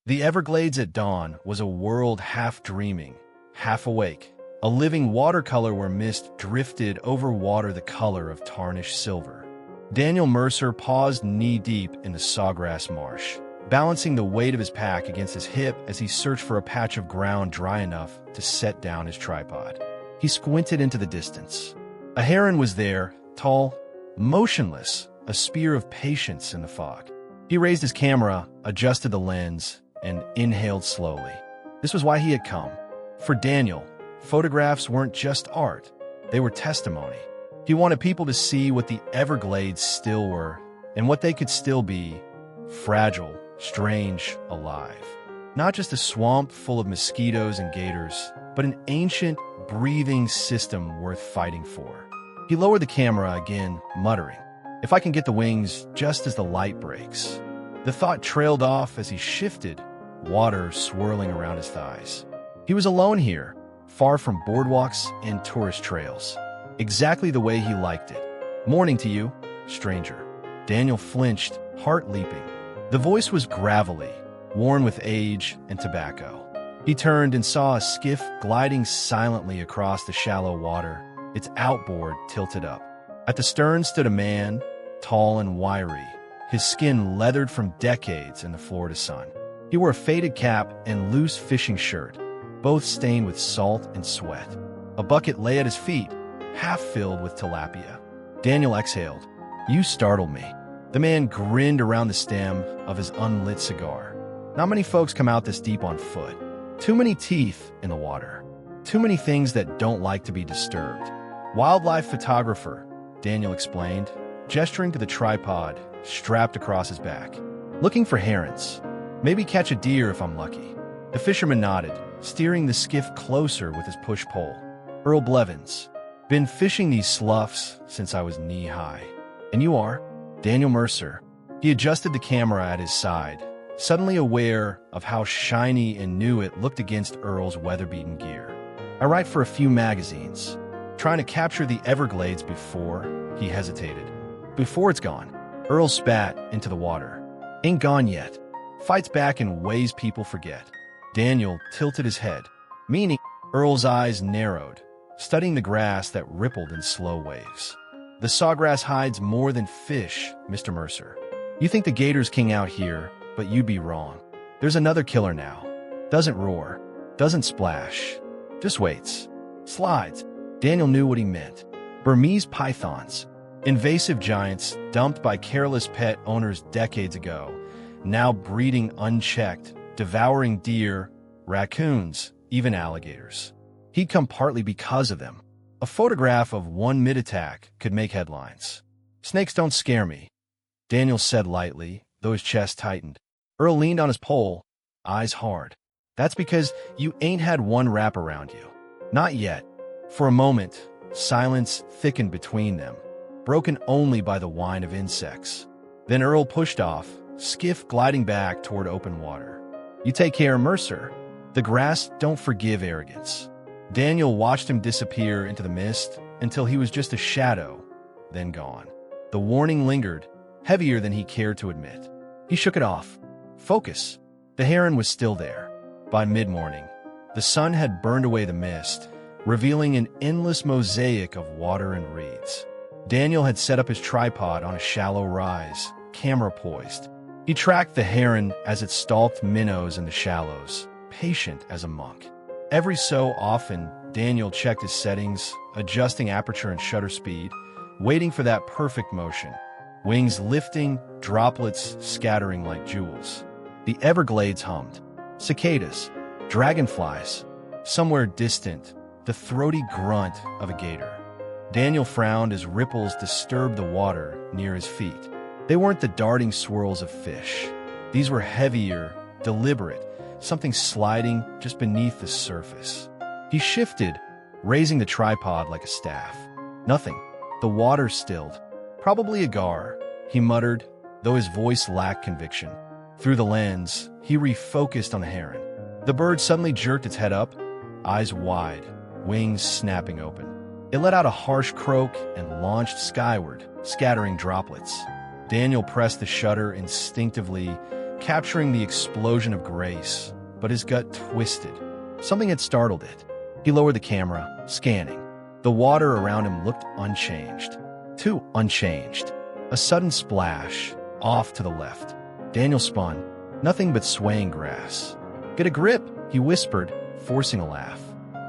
The Everglades at dawn was a world half dreaming, half awake, a living watercolor where mist drifted over water the color of tarnished silver. Daniel Mercer paused knee-deep in the Sawgrass marsh, balancing the weight of his pack against his hip as he searched for a patch of ground dry enough to set down his tripod. He squinted into the distance. A heron was there, tall, motionless, a spear of patience in the fog. He raised his camera, adjusted the lens, and inhaled slowly. This was why he had come. For Daniel, photographs weren't just art, they were testimony. He wanted people to see what the Everglades still were, and what they could still be: fragile, strange, alive. Not just a swamp full of mosquitoes and gators, but an ancient, breathing system worth fighting for. He lowered the camera again, muttering, "If I can get the wings just as the light breaks." The thought trailed off as he shifted, water swirling around his thighs. He was alone here, far from boardwalks and tourist trails. Exactly the way he liked it. "Morning to you, stranger." Daniel flinched, heart leaping. The voice was gravelly, worn with age and tobacco. He turned and saw a skiff gliding silently across the shallow water, its outboard tilted up. At the stern stood a man, tall and wiry, his skin leathered from decades in the Florida sun. He wore a faded cap and loose fishing shirt, both stained with salt and sweat. A bucket lay at his feet, half filled with tilapia. Daniel exhaled. "You startled me." The man grinned around the stem of his unlit cigar. Not many folks come out this deep on foot. Too many teeth in the water. Too many things that don't like to be disturbed. "Wildlife photographer," Daniel explained, gesturing to the tripod strapped across his back. "Looking for herons. Maybe catch a deer if I'm lucky." The fisherman nodded, steering the skiff closer with his push-pole. "Earl Blevins. Been fishing these sloughs since I was knee-high." "And you are?" "Daniel Mercer." He adjusted the camera at his side, suddenly aware of how shiny and new it looked against Earl's weather-beaten gear. "I write for a few magazines. Trying to capture the Everglades before," he hesitated. "Before it's gone." Earl spat into the water. "Ain't gone yet. Fights back in ways people forget." Daniel tilted his head. "Meaning?" Earl's eyes narrowed, studying the grass that rippled in slow waves. "The sawgrass hides more than fish, Mr. Mercer. You think the gator's king out here, but you'd be wrong. There's another killer now. Doesn't roar, doesn't splash, just waits. Slides." Daniel knew what he meant. Burmese pythons, invasive giants dumped by careless pet owners decades ago, now breeding unchecked, devouring deer, raccoons, even alligators. He'd come partly because of them. A photograph of one mid-attack could make headlines. "Snakes don't scare me," Daniel said lightly, though his chest tightened. Earl leaned on his pole, eyes hard. "That's because you ain't had one wrap around you. Not yet." For a moment, silence thickened between them, broken only by the whine of insects. Then Earl pushed off, skiff gliding back toward open water. "You take care, Mercer. The grass don't forgive arrogance." Daniel watched him disappear into the mist until he was just a shadow, then gone. The warning lingered, heavier than he cared to admit. He shook it off. Focus. The heron was still there. By mid-morning, the sun had burned away the mist, revealing an endless mosaic of water and reeds. Daniel had set up his tripod on a shallow rise, camera poised. He tracked the heron as it stalked minnows in the shallows, patient as a monk. Every so often, Daniel checked his settings, adjusting aperture and shutter speed, waiting for that perfect motion. Wings lifting, droplets scattering like jewels. The Everglades hummed. Cicadas, dragonflies. Somewhere distant, the throaty grunt of a gator. Daniel frowned as ripples disturbed the water near his feet. They weren't the darting swirls of fish. These were heavier, deliberate, something sliding just beneath the surface. He shifted, raising the tripod like a staff. Nothing. The water stilled. "Probably a gar," he muttered, though his voice lacked conviction. Through the lens, he refocused on the heron. The bird suddenly jerked its head up, eyes wide, wings snapping open. It let out a harsh croak and launched skyward, scattering droplets. Daniel pressed the shutter instinctively, capturing the explosion of grace, but his gut twisted. Something had startled it. He lowered the camera, scanning. The water around him looked unchanged. Too unchanged. A sudden splash, off to the left. Daniel spun. Nothing but swaying grass. "Get a grip," he whispered, forcing a laugh.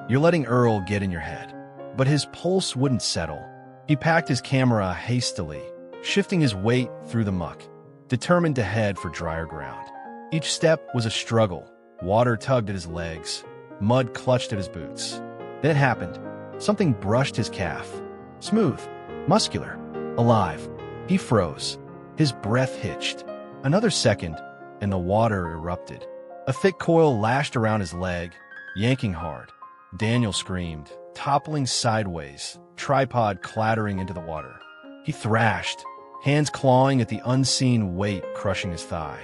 "You're letting Earl get in your head." But his pulse wouldn't settle. He packed his camera hastily, shifting his weight through the muck, determined to head for drier ground. Each step was a struggle. Water tugged at his legs. Mud clutched at his boots. Then it happened. Something brushed his calf. Smooth, muscular, alive. He froze. His breath hitched. Another second, and the water erupted. A thick coil lashed around his leg, yanking hard. Daniel screamed, toppling sideways, tripod clattering into the water. He thrashed, hands clawing at the unseen weight crushing his thigh.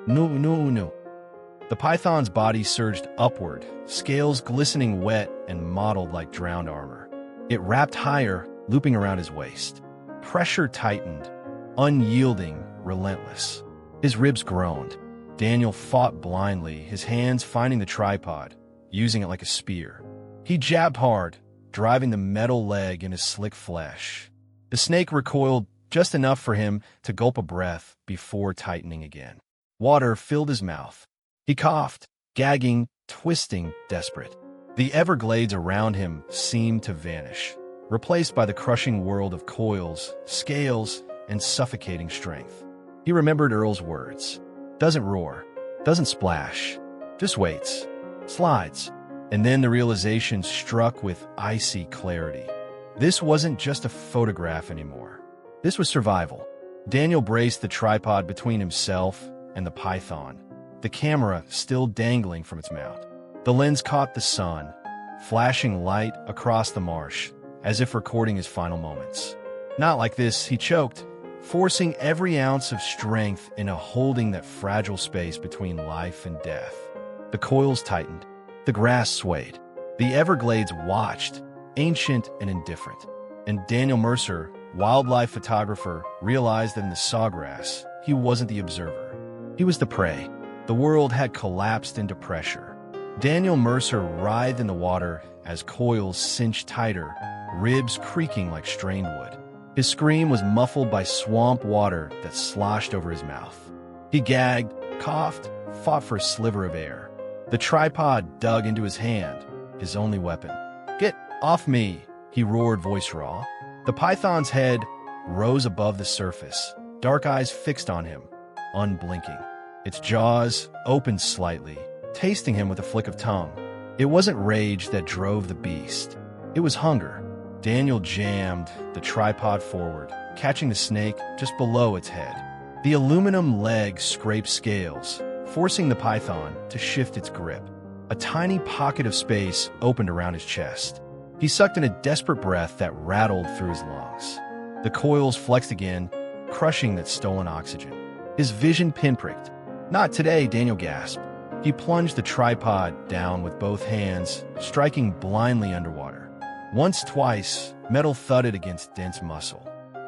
No, no, no. The python's body surged upward, scales glistening wet and mottled like drowned armor. It wrapped higher, looping around his waist. Pressure tightened, unyielding, relentless. His ribs groaned. Daniel fought blindly, his hands finding the tripod, using it like a spear. He jabbed hard, driving the metal leg in his slick flesh. The snake recoiled just enough for him to gulp a breath before tightening again. Water filled his mouth. He coughed, gagging, twisting, desperate. The Everglades around him seemed to vanish, replaced by the crushing world of coils, scales, and suffocating strength. He remembered Earl's words. Doesn't roar, doesn't splash, just waits, slides. And then the realization struck with icy clarity. This wasn't just a photograph anymore. This was survival. Daniel braced the tripod between himself and the python, the camera still dangling from its mount. The lens caught the sun, flashing light across the marsh, as if recording his final moments. Not like this, he choked, forcing every ounce of strength into holding that fragile space between life and death. The coils tightened. The grass swayed. The Everglades watched, ancient and indifferent. And Daniel Mercer, wildlife photographer, realized that in the Sawgrass, he wasn't the observer. He was the prey. The world had collapsed into pressure. Daniel Mercer writhed in the water as coils cinched tighter, ribs creaking like strained wood. His scream was muffled by swamp water that sloshed over his mouth. He gagged, coughed, fought for a sliver of air. The tripod dug into his hand, his only weapon. "Get off me," he roared, voice raw. The python's head rose above the surface, dark eyes fixed on him, unblinking. Its jaws opened slightly, tasting him with a flick of tongue. It wasn't rage that drove the beast. It was hunger. Daniel jammed the tripod forward, catching the snake just below its head. The aluminum leg scraped scales, forcing the python to shift its grip. A tiny pocket of space opened around his chest. He sucked in a desperate breath that rattled through his lungs. The coils flexed again, crushing that stolen oxygen. His vision pinpricked. "Not today," Daniel gasped. He plunged the tripod down with both hands, striking blindly underwater. Once, twice, metal thudded against dense muscle.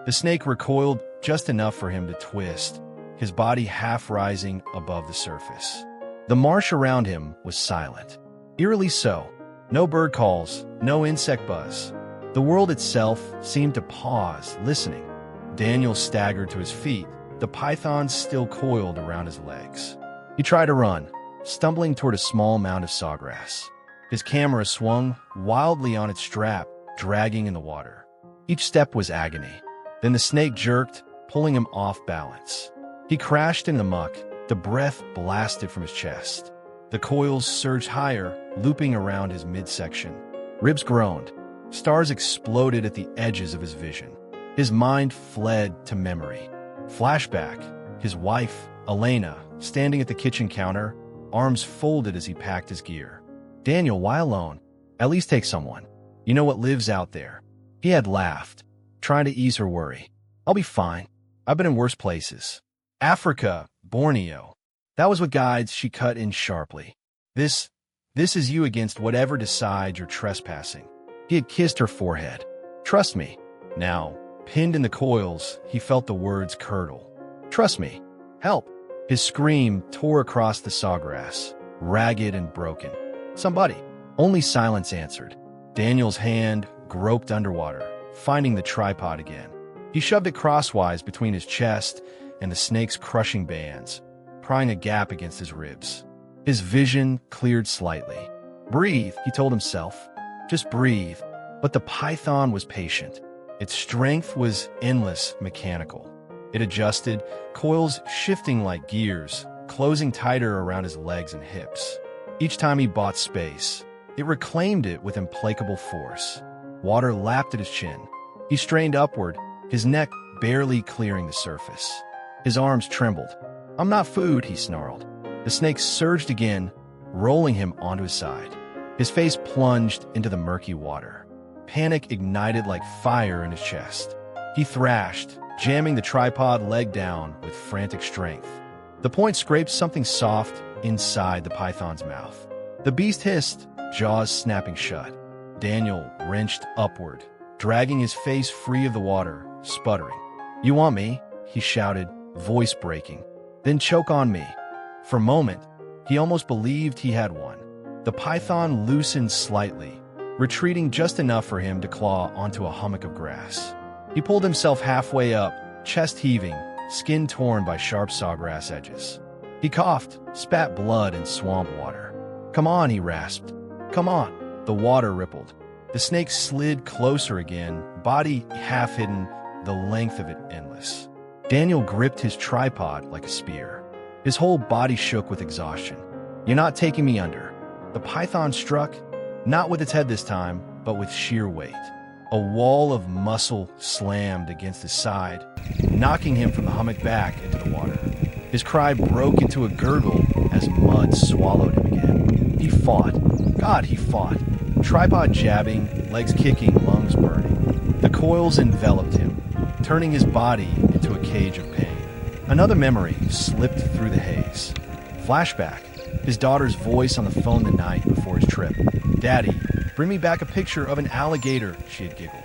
The snake recoiled just enough for him to twist, his body half rising above the surface. The marsh around him was silent. Eerily so. No bird calls, no insect buzz. The world itself seemed to pause, listening. Daniel staggered to his feet, the python still coiled around his legs. He tried to run, stumbling toward a small mound of sawgrass. His camera swung wildly on its strap, dragging in the water. Each step was agony. Then the snake jerked, pulling him off balance. He crashed in the muck, the breath blasted from his chest. The coils surged higher, looping around his midsection. Ribs groaned. Stars exploded at the edges of his vision. His mind fled to memory. Flashback, his wife, Elena, standing at the kitchen counter, arms folded as he packed his gear. "Daniel, why alone? At least take someone. You know what lives out there." He had laughed, trying to ease her worry. "I'll be fine. I've been in worse places. Africa, Borneo." That was what guides, she cut in sharply. This is you against whatever decides you're trespassing." He had kissed her forehead. "Trust me." Now, pinned in the coils, he felt the words curdle. "Trust me. Help. His scream tore across the sawgrass, ragged and broken. "Somebody!" Only silence answered. Daniel's hand groped underwater, finding the tripod again. He shoved it crosswise between his chest and the snake's crushing bands, prying a gap against his ribs. His vision cleared slightly. "Breathe," he told himself. "Just breathe." But the python was patient. Its strength was endless, mechanical. It adjusted, coils shifting like gears, closing tighter around his legs and hips. Each time he bought space, it reclaimed it with implacable force. Water lapped at his chin. He strained upward, his neck barely clearing the surface. His arms trembled. "I'm not food," he snarled. The snake surged again, rolling him onto his side. His face plunged into the murky water. Panic ignited like fire in his chest. He thrashed, jamming the tripod leg down with frantic strength. The point scraped something soft inside the python's mouth. The beast hissed, jaws snapping shut. Daniel wrenched upward, dragging his face free of the water, sputtering. "You want me?" he shouted, voice breaking. "Then choke on me." For a moment, he almost believed he had won. The python loosened slightly, retreating just enough for him to claw onto a hummock of grass. He pulled himself halfway up, chest heaving, skin torn by sharp sawgrass edges. He coughed, spat blood and swamp water. "Come on," he rasped. "Come on." The water rippled. The snake slid closer again, body half hidden, the length of it endless. Daniel gripped his tripod like a spear. His whole body shook with exhaustion. "You're not taking me under." The python struck, not with its head this time, but with sheer weight. A wall of muscle slammed against his side, knocking him from the hummock back into the water. His cry broke into a gurgle as mud swallowed him again. He fought. God, he fought. Tripod jabbing, legs kicking, lungs burning. The coils enveloped him, turning his body into a cage of pain. Another memory slipped through the haze. Flashback. His daughter's voice on the phone the night before his trip. "Daddy, bring me back a picture of an alligator," she had giggled.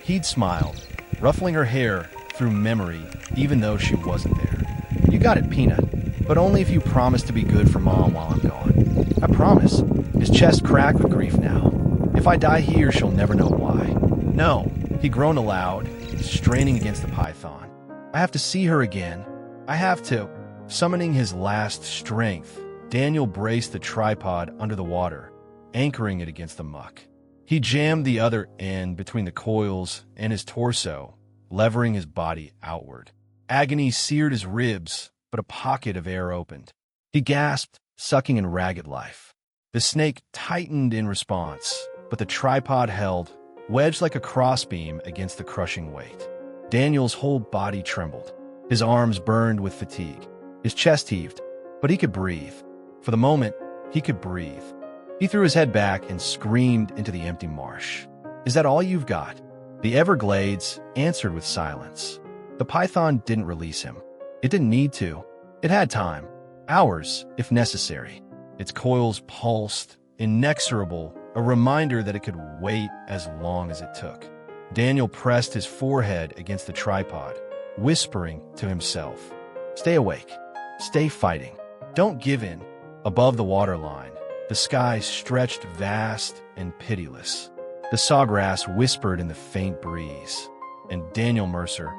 He'd smiled, ruffling her hair through memory, even though she wasn't there. "You got it, Peanut, but only if you promise to be good for Mom while I'm gone." "I promise." His chest cracked with grief now. "If I die here, she'll never know why." "No," he groaned aloud, straining against the python. "I have to see her again. I have to." Summoning his last strength, Daniel braced the tripod under the water, anchoring it against the muck. He jammed the other end between the coils and his torso, levering his body outward. Agony seared his ribs, but a pocket of air opened. He gasped, sucking in ragged life. The snake tightened in response, but the tripod held, wedged like a crossbeam against the crushing weight. Daniel's whole body trembled. His arms burned with fatigue. His chest heaved, but he could breathe. For the moment, he could breathe. He threw his head back and screamed into the empty marsh. "Is that all you've got?" The Everglades answered with silence. The python didn't release him. It didn't need to. It had time. Hours, if necessary. Its coils pulsed, inexorable, a reminder that it could wait as long as it took. Daniel pressed his forehead against the tripod, whispering to himself, "Stay awake. Stay fighting. Don't give in." Above the waterline, the sky stretched vast and pitiless. The sawgrass whispered in the faint breeze, and Daniel Mercer,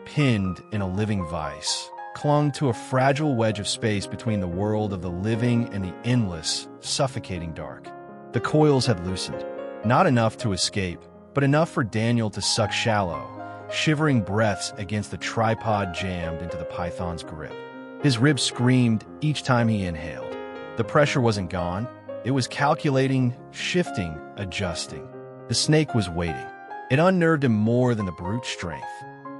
pinned in a living vice, clung to a fragile wedge of space between the world of the living and the endless, suffocating dark. The coils had loosened, not enough to escape, but enough for Daniel to suck shallow, shivering breaths against the tripod jammed into the python's grip. His ribs screamed each time he inhaled. The pressure wasn't gone. It was calculating, shifting, adjusting. The snake was waiting. It unnerved him more than the brute strength.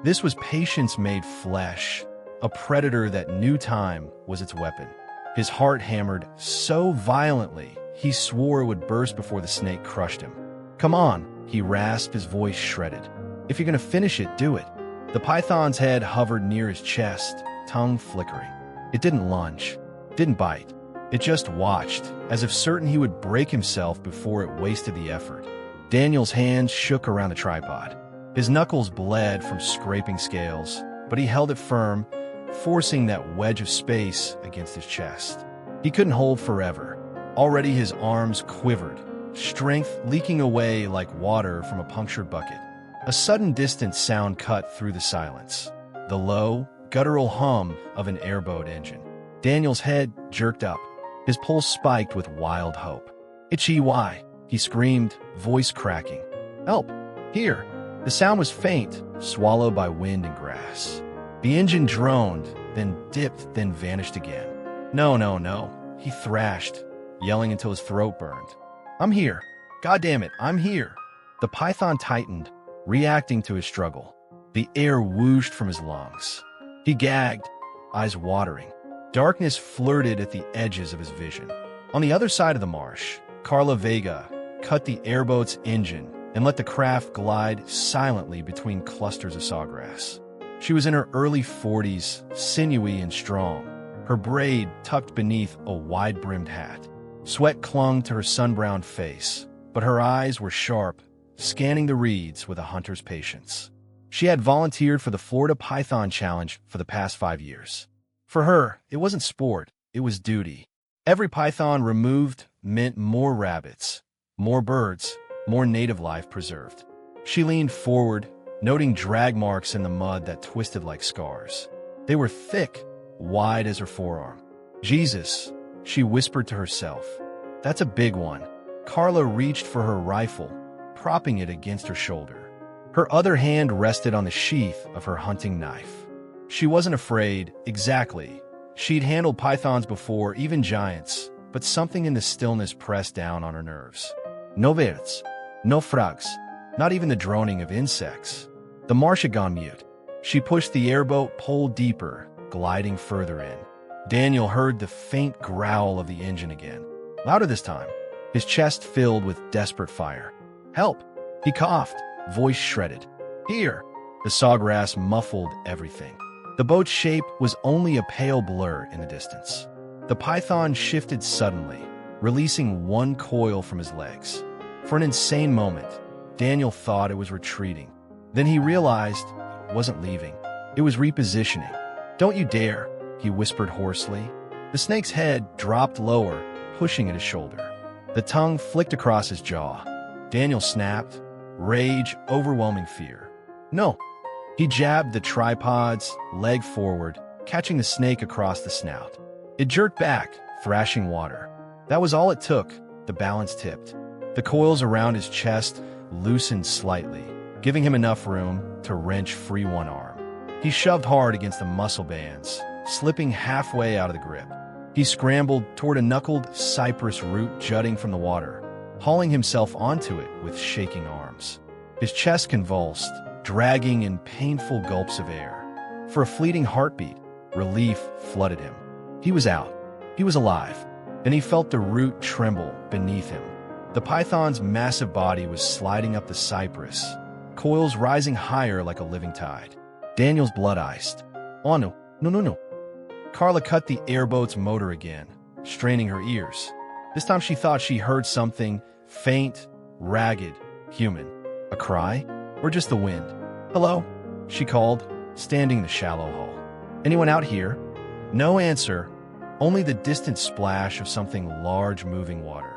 This was patience made flesh, a predator that knew time was its weapon. His heart hammered so violently, he swore it would burst before the snake crushed him. "Come on," he rasped, his voice shredded. "If you're gonna finish it, do it." The python's head hovered near his chest, tongue flickering. It didn't lunge, didn't bite. It just watched, as if certain he would break himself before it wasted the effort. Daniel's hands shook around the tripod. His knuckles bled from scraping scales, but he held it firm, forcing that wedge of space against his chest. He couldn't hold forever. Already his arms quivered, strength leaking away like water from a punctured bucket. A sudden distant sound cut through the silence. The low, guttural hum of an airboat engine. Daniel's head jerked up. His pulse spiked with wild hope. "Itchy, why?" he screamed, voice cracking. "Help! Here!" The sound was faint, swallowed by wind and grass. The engine droned, then dipped, then vanished again. "No, no, no," he thrashed, yelling until his throat burned. "I'm here! God damn it, I'm here!" The python tightened, reacting to his struggle. The air whooshed from his lungs. He gagged, eyes watering. Darkness flirted at the edges of his vision. On the other side of the marsh, Carla Vega cut the airboat's engine and let the craft glide silently between clusters of sawgrass. She was in her early 40s, sinewy and strong, her braid tucked beneath a wide-brimmed hat. Sweat clung to her sun-browned face, but her eyes were sharp, scanning the reeds with a hunter's patience. She had volunteered for the Florida Python Challenge for the past 5 years. For her, it wasn't sport, it was duty. Every python removed meant more rabbits, more birds, more native life preserved. She leaned forward, noting drag marks in the mud that twisted like scars. They were thick, wide as her forearm. "Jesus," she whispered to herself. "That's a big one." Carla reached for her rifle, propping it against her shoulder. Her other hand rested on the sheath of her hunting knife. She wasn't afraid, exactly. She'd handled pythons before, even giants, but something in the stillness pressed down on her nerves. No birds, no frogs, not even the droning of insects. The marsh had gone mute. She pushed the airboat pole deeper, gliding further in. Daniel heard the faint growl of the engine again, louder this time, his chest filled with desperate fire. "Help!" He coughed, voice shredded. "Here!" The sawgrass muffled everything. The boat's shape was only a pale blur in the distance. The python shifted suddenly, releasing one coil from his legs. For an insane moment, Daniel thought it was retreating. Then he realized it wasn't leaving. It was repositioning. "Don't you dare," he whispered hoarsely. The snake's head dropped lower, pushing at his shoulder. The tongue flicked across his jaw. Daniel snapped, rage overwhelming fear. "No!" He jabbed the tripod's leg forward, catching the snake across the snout. It jerked back, thrashing water. That was all it took. The balance tipped. The coils around his chest loosened slightly, giving him enough room to wrench free one arm. He shoved hard against the muscle bands, slipping halfway out of the grip. He scrambled toward a knuckled cypress root jutting from the water, hauling himself onto it with shaking arms. His chest convulsed, dragging in painful gulps of air. For a fleeting heartbeat, relief flooded him. He was out. He was alive. And he felt the root tremble beneath him. The python's massive body was sliding up the cypress, coils rising higher like a living tide. Daniel's blood iced. "Oh no, no, no, no." Carla cut the airboat's motor again, straining her ears. This time she thought she heard something faint, ragged, human. A cry? Or just the wind? "Hello?" she called, standing in the shallow hull. "Anyone out here?" No answer, only the distant splash of something large moving water.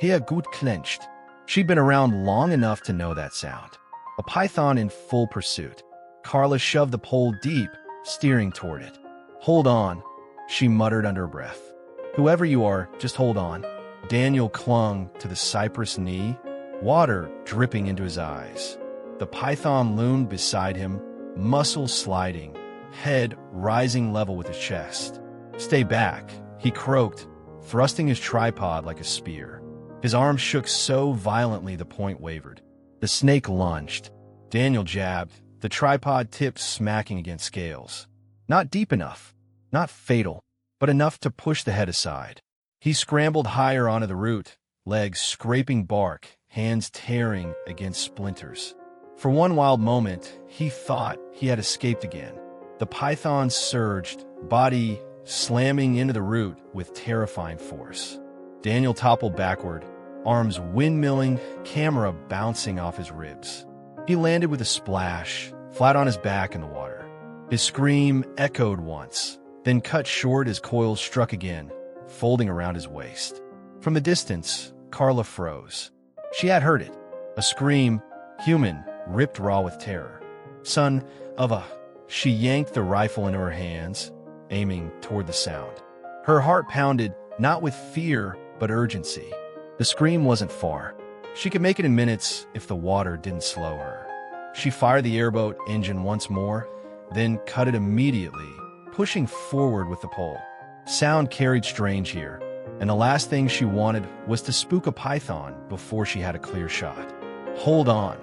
Her gut clenched. She'd been around long enough to know that sound. A python in full pursuit. Carla shoved the pole deep, steering toward it. "Hold on," she muttered under her breath. "Whoever you are, just hold on." Daniel clung to the cypress knee, water dripping into his eyes. The python loomed beside him, muscles sliding, head rising level with his chest. "Stay back," he croaked, thrusting his tripod like a spear. His arm shook so violently the point wavered. The snake lunged. Daniel jabbed, the tripod tipped smacking against scales. Not deep enough, not fatal, but enough to push the head aside. He scrambled higher onto the root, legs scraping bark, hands tearing against splinters. For one wild moment, he thought he had escaped again. The python surged, body slamming into the root with terrifying force. Daniel toppled backward, arms windmilling, camera bouncing off his ribs. He landed with a splash, flat on his back in the water. His scream echoed once, then cut short as coils struck again, folding around his waist. From the distance, Carla froze. She had heard it. A scream, human, ripped raw with terror. Son of a... She yanked the rifle into her hands, aiming toward the sound. Her heart pounded, not with fear, but urgency. The scream wasn't far. She could make it in minutes if the water didn't slow her. She fired the airboat engine once more, then cut it immediately, pushing forward with the pole. Sound carried strange here, and the last thing she wanted was to spook a python before she had a clear shot. "Hold on,"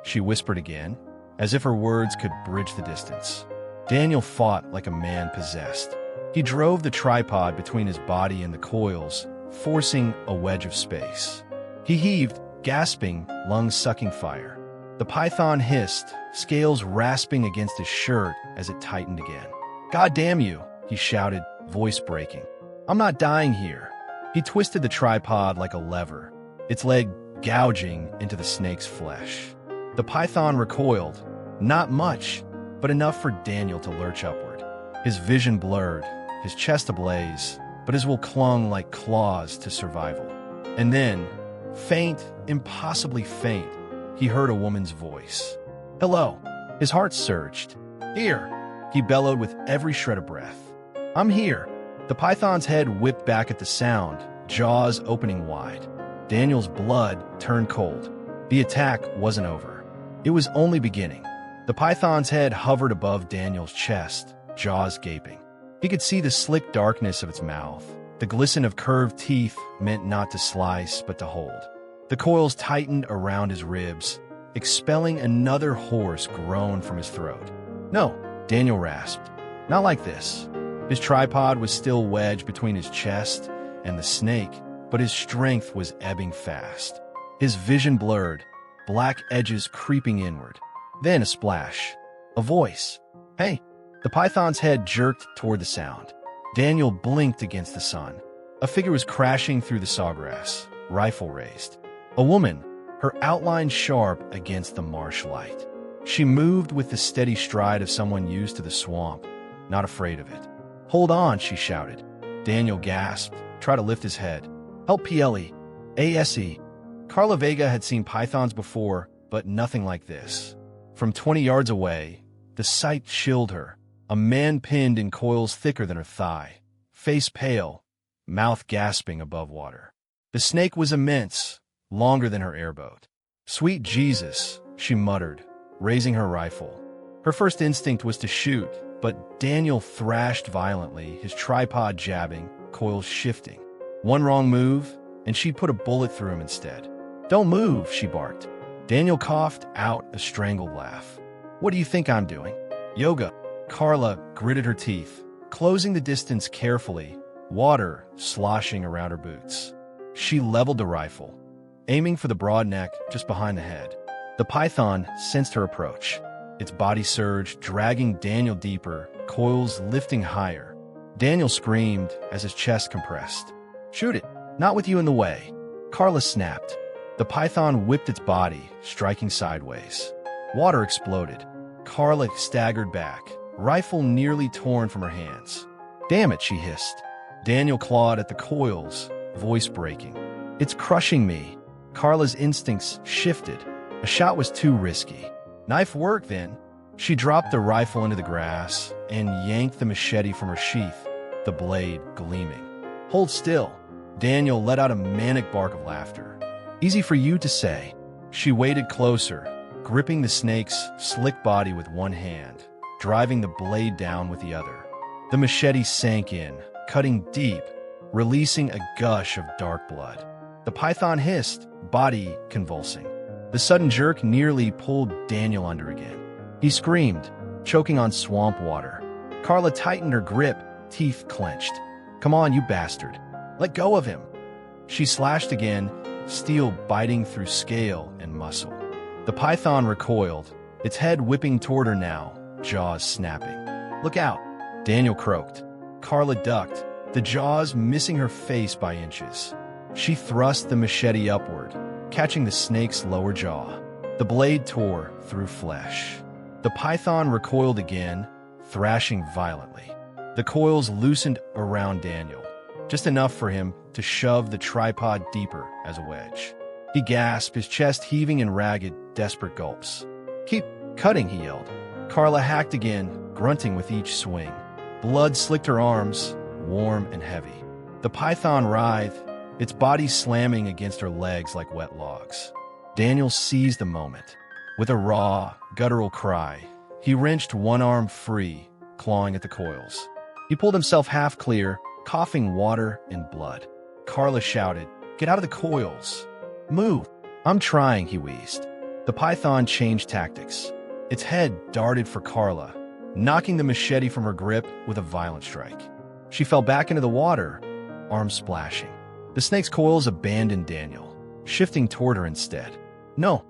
she whispered again, as if her words could bridge the distance. Daniel fought like a man possessed. He drove the tripod between his body and the coils, forcing a wedge of space. He heaved, gasping, lungs sucking fire. The python hissed, scales rasping against his shirt as it tightened again. "God damn you," he shouted, voice breaking. "I'm not dying here." He twisted the tripod like a lever, its leg gouging into the snake's flesh. The python recoiled, not much, but enough for Daniel to lurch upward. His vision blurred, his chest ablaze, but his will clung like claws to survival. And then, faint, impossibly faint, he heard a woman's voice. "Hello." His heart surged. "Here," he bellowed with every shred of breath. "I'm here." The python's head whipped back at the sound, jaws opening wide. Daniel's blood turned cold. The attack wasn't over. It was only beginning. The python's head hovered above Daniel's chest, jaws gaping. He could see the slick darkness of its mouth. The glisten of curved teeth meant not to slice, but to hold. The coils tightened around his ribs, expelling another hoarse groan from his throat. "No," Daniel rasped. "Not like this." His tripod was still wedged between his chest and the snake, but his strength was ebbing fast. His vision blurred, black edges creeping inward. Then a splash. A voice. "Hey!" The python's head jerked toward the sound. Daniel blinked against the sun. A figure was crashing through the sawgrass, rifle raised. A woman, her outline sharp against the marsh light. She moved with the steady stride of someone used to the swamp, not afraid of it. "Hold on," she shouted. Daniel gasped, tried to lift his head. "Help PLE. ASE." Carla Vega had seen pythons before, but nothing like this. From 20 yards away, the sight chilled her. A man pinned in coils thicker than her thigh, face pale, mouth gasping above water. The snake was immense, longer than her airboat. "Sweet Jesus," she muttered, raising her rifle. Her first instinct was to shoot, but Daniel thrashed violently, his tripod jabbing, coils shifting. One wrong move, and she'd put a bullet through him instead. "Don't move," she barked. Daniel coughed out a strangled laugh. "What do you think I'm doing? Yoga." Carla gritted her teeth, closing the distance carefully, water sloshing around her boots. She leveled the rifle, aiming for the broad neck just behind the head. The python sensed her approach. Its body surged, dragging Daniel deeper, coils lifting higher. Daniel screamed as his chest compressed. "Shoot it! Not with you in the way!" Carla snapped. The python whipped its body, striking sideways. Water exploded. Carla staggered back, rifle nearly torn from her hands. "Damn it," she hissed. Daniel clawed at the coils, voice breaking. "It's crushing me." Carla's instincts shifted. A shot was too risky. Knife work, then. She dropped the rifle into the grass and yanked the machete from her sheath, the blade gleaming. "Hold still." Daniel let out a manic bark of laughter. "Easy for you to say." She waded closer, gripping the snake's slick body with one hand, driving the blade down with the other. The machete sank in, cutting deep, releasing a gush of dark blood. The python hissed, body convulsing. The sudden jerk nearly pulled Daniel under again. He screamed, choking on swamp water. Carla tightened her grip, teeth clenched. "Come on, you bastard. Let go of him." She slashed again, steel biting through scale and muscle. The python recoiled, its head whipping toward her now, jaws snapping. "Look out!" Daniel croaked. Carla ducked, the jaws missing her face by inches. She thrust the machete upward, catching the snake's lower jaw. The blade tore through flesh. The python recoiled again, thrashing violently. The coils loosened around Daniel, just enough for him to shove the tripod deeper as a wedge. He gasped, his chest heaving in ragged, desperate gulps. "Keep cutting," he yelled. Carla hacked again, grunting with each swing. Blood slicked her arms, warm and heavy. The python writhed, its body slamming against her legs like wet logs. Daniel seized the moment. With a raw, guttural cry, he wrenched one arm free, clawing at the coils. He pulled himself half clear, coughing water and blood. Carla shouted, "Get out of the coils! Move!" "I'm trying," he wheezed. The python changed tactics. Its head darted for Carla, knocking the machete from her grip with a violent strike. She fell back into the water, arms splashing. The snake's coils abandoned Daniel, shifting toward her instead. "No!"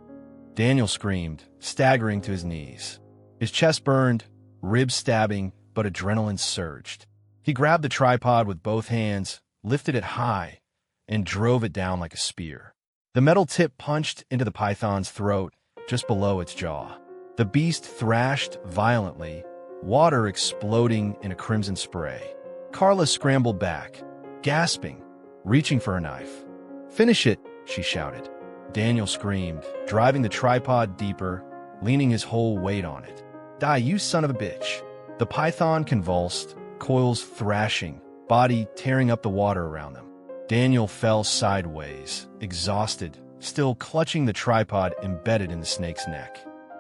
Daniel screamed, staggering to his knees. His chest burned, ribs stabbing, but adrenaline surged. He grabbed the tripod with both hands, lifted it high, and drove it down like a spear. The metal tip punched into the python's throat, just below its jaw. The beast thrashed violently, water exploding in a crimson spray. Carla scrambled back, gasping, reaching for her knife. "Finish it," she shouted. Daniel screamed, driving the tripod deeper, leaning his whole weight on it. "Die, you son of a bitch!" The python convulsed, coils thrashing, body tearing up the water around them. Daniel fell sideways, exhausted, still clutching the tripod embedded in the snake's neck.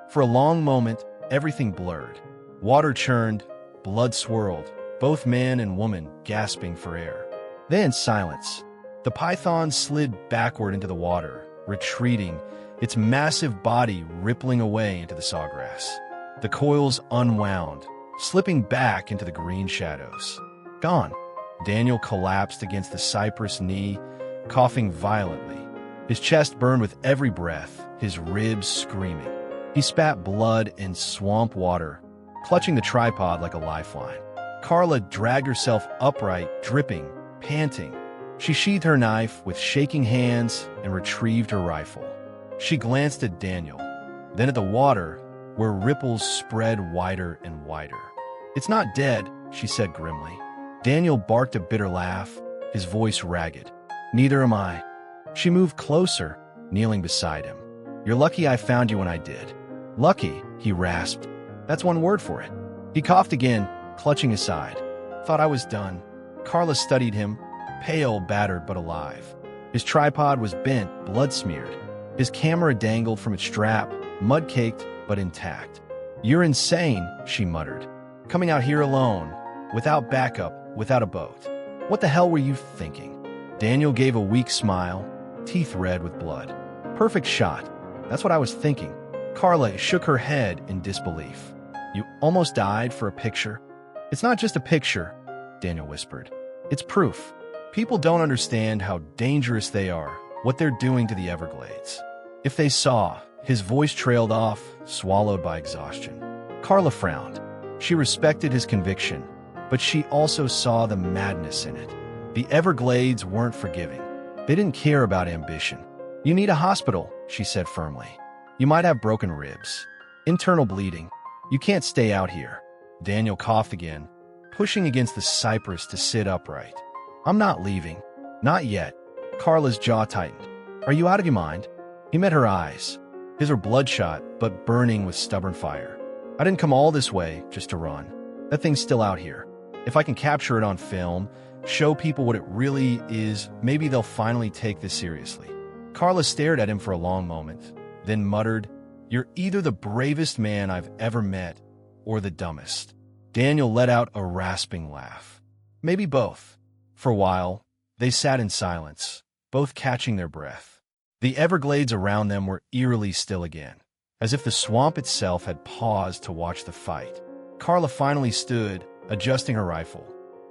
For a long moment, everything blurred. Water churned, blood swirled, both man and woman gasping for air. Then silence. The python slid backward into the water, retreating, its massive body rippling away into the sawgrass. The coils unwound, slipping back into the green shadows. Gone. Daniel collapsed against the cypress knee, coughing violently. His chest burned with every breath, his ribs screaming. He spat blood and swamp water, clutching the tripod like a lifeline. Carla dragged herself upright, dripping, panting. She sheathed her knife with shaking hands and retrieved her rifle. She glanced at Daniel, then at the water, where ripples spread wider and wider. "It's not dead," she said grimly. Daniel barked a bitter laugh, his voice ragged. "Neither am I." She moved closer, kneeling beside him. "You're lucky I found you when I did." "Lucky," he rasped. "That's one word for it." He coughed again, clutching his side. "Thought I was done." Carla studied him, pale, battered, but alive. His tripod was bent, blood-smeared. His camera dangled from its strap, mud-caked, but intact. "You're insane," she muttered. "Coming out here alone, without backup, without a boat. What the hell were you thinking?" Daniel gave a weak smile, teeth red with blood. "Perfect shot. That's what I was thinking." Carla shook her head in disbelief. "You almost died for a picture?" "It's not just a picture," Daniel whispered. "It's proof. People don't understand how dangerous they are, what they're doing to the Everglades. If they saw," his voice trailed off, swallowed by exhaustion. Carla frowned. She respected his conviction, but she also saw the madness in it. The Everglades weren't forgiving. They didn't care about ambition. "You need a hospital," she said firmly. "You might have broken ribs. Internal bleeding. You can't stay out here." Daniel coughed again, pushing against the cypress to sit upright. "I'm not leaving. Not yet." Carla's jaw tightened. "Are you out of your mind?" He met her eyes. His were bloodshot, but burning with stubborn fire. "I didn't come all this way just to run. That thing's still out here. If I can capture it on film, show people what it really is, maybe they'll finally take this seriously." Carla stared at him for a long moment, then muttered, "You're either the bravest man I've ever met, or the dumbest." Daniel let out a rasping laugh. "Maybe both." For a while, they sat in silence, both catching their breath. The Everglades around them were eerily still again, as if the swamp itself had paused to watch the fight. Carla finally stood, adjusting her rifle.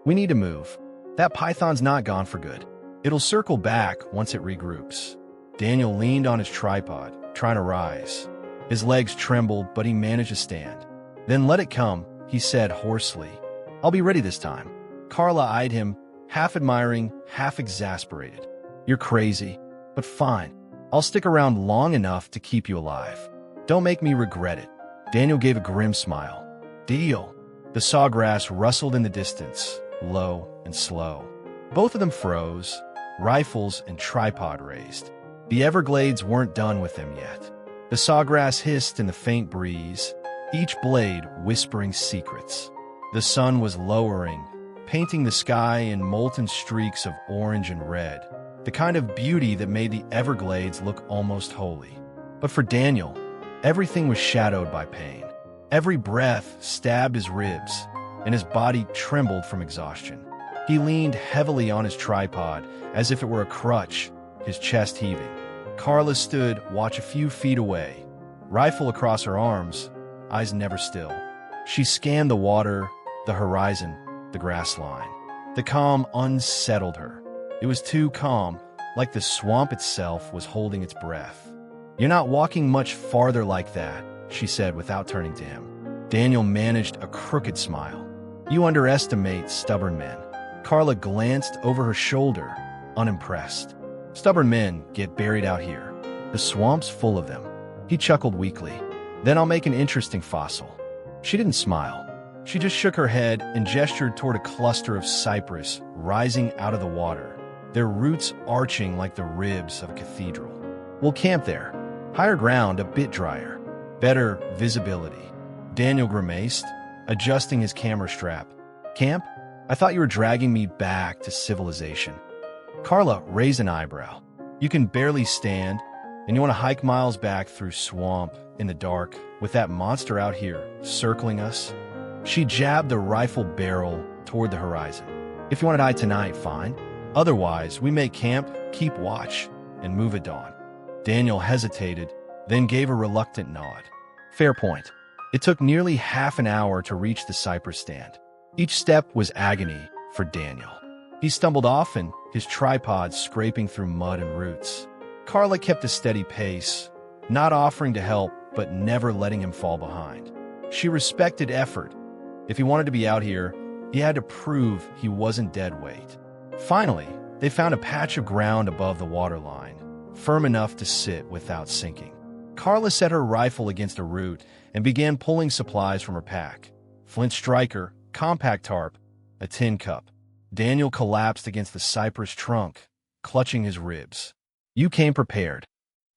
"We need to move. That python's not gone for good. It'll circle back once it regroups." Daniel leaned on his tripod, trying to rise. His legs trembled, but he managed to stand. "Then let it come," he said hoarsely. "I'll be ready this time." Carla eyed him, half admiring, half exasperated. "You're crazy, but fine. I'll stick around long enough to keep you alive. Don't make me regret it." Daniel gave a grim smile. "Deal." The sawgrass rustled in the distance, low and slow. Both of them froze, rifles and tripod raised. The Everglades weren't done with them yet. The sawgrass hissed in the faint breeze, each blade whispering secrets. The sun was lowering, painting the sky in molten streaks of orange and red, the kind of beauty that made the Everglades look almost holy. But for Daniel, everything was shadowed by pain. Every breath stabbed his ribs, and his body trembled from exhaustion. He leaned heavily on his tripod, as if it were a crutch, his chest heaving. Carla stood watch a few feet away, rifle across her arms, eyes never still. She scanned the water, the horizon, the grass line. The calm unsettled her. It was too calm, like the swamp itself was holding its breath. "You're not walking much farther like that," she said without turning to him. Daniel managed a crooked smile. "You underestimate stubborn men." Carla glanced over her shoulder, unimpressed. "Stubborn men get buried out here. The swamp's full of them." He chuckled weakly. "Then I'll make an interesting fossil." She didn't smile. She just shook her head and gestured toward a cluster of cypress rising out of the water, their roots arching like the ribs of a cathedral. "We'll camp there. Higher ground, a bit drier. Better visibility." Daniel grimaced, adjusting his camera strap. "Camp? I thought you were dragging me back to civilization." Carla raised an eyebrow. "You can barely stand, and you want to hike miles back through swamp in the dark with that monster out here circling us?" She jabbed the rifle barrel toward the horizon. "If you want to die tonight, fine. Otherwise, we may camp, keep watch, and move at dawn." Daniel hesitated, then gave a reluctant nod. "Fair point." It took nearly half an hour to reach the cypress stand. Each step was agony for Daniel. He stumbled often, his tripod scraping through mud and roots. Carla kept a steady pace, not offering to help but never letting him fall behind. She respected effort. If he wanted to be out here, he had to prove he wasn't dead weight. Finally, they found a patch of ground above the waterline, firm enough to sit without sinking. Carla set her rifle against a root and began pulling supplies from her pack. Flint striker, compact tarp, a tin cup. Daniel collapsed against the cypress trunk, clutching his ribs. "You came prepared."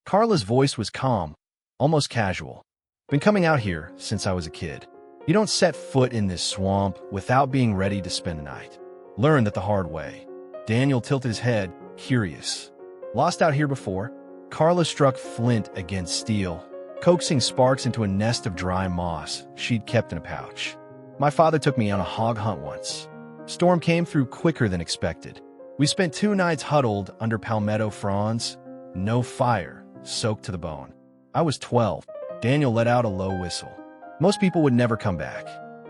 Carla's voice was calm, almost casual. "Been coming out here since I was a kid. You don't set foot in this swamp without being ready to spend the night. Learn that the hard way." Daniel tilted his head, curious. "Lost out here before?" Carla struck flint against steel, coaxing sparks into a nest of dry moss she'd kept in a pouch. "My father took me on a hog hunt once. Storm came through quicker than expected. We spent 2 nights huddled under palmetto fronds, no fire, soaked to the bone. I was 12. Daniel let out a low whistle. Most people would never come back.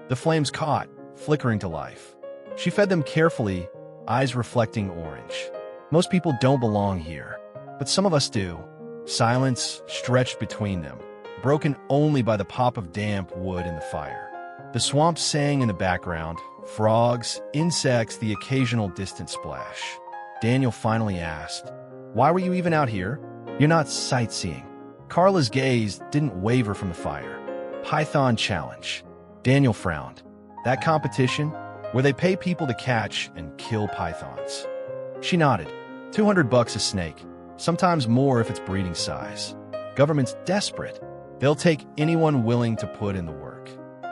The flames caught, flickering to life. She fed them carefully, eyes reflecting orange. Most people don't belong here, but some of us do. Silence stretched between them, broken only by the pop of damp wood in the fire. The swamp sang in the background, frogs, insects, the occasional distant splash. Daniel finally asked, "Why were you even out here? You're not sightseeing." Carla's gaze didn't waver from the fire. "Python challenge." Daniel frowned. "That competition, where they pay people to catch and kill pythons." She nodded. $200 a snake, sometimes more if it's breeding size. Government's desperate. They'll take anyone willing to put in the work.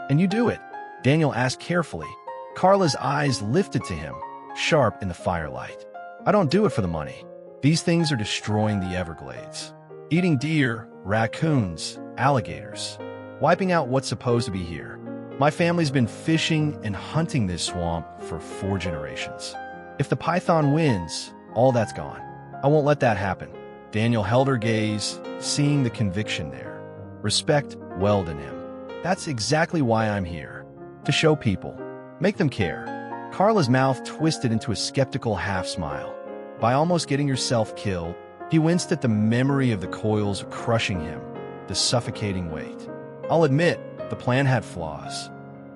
"And you do it?" Daniel asked carefully. Carla's eyes lifted to him, sharp in the firelight. "I don't do it for the money. These things are destroying the Everglades. Eating deer, raccoons, alligators. Wiping out what's supposed to be here. My family's been fishing and hunting this swamp for 4 generations. If the python wins, all that's gone. I won't let that happen." Daniel held her gaze, seeing the conviction there. Respect welled in him. "That's exactly why I'm here. To show people. Make them care." Carla's mouth twisted into a skeptical half-smile. "By almost getting yourself killed," he winced at the memory of the coils crushing him, the suffocating weight. "I'll admit, the plan had flaws."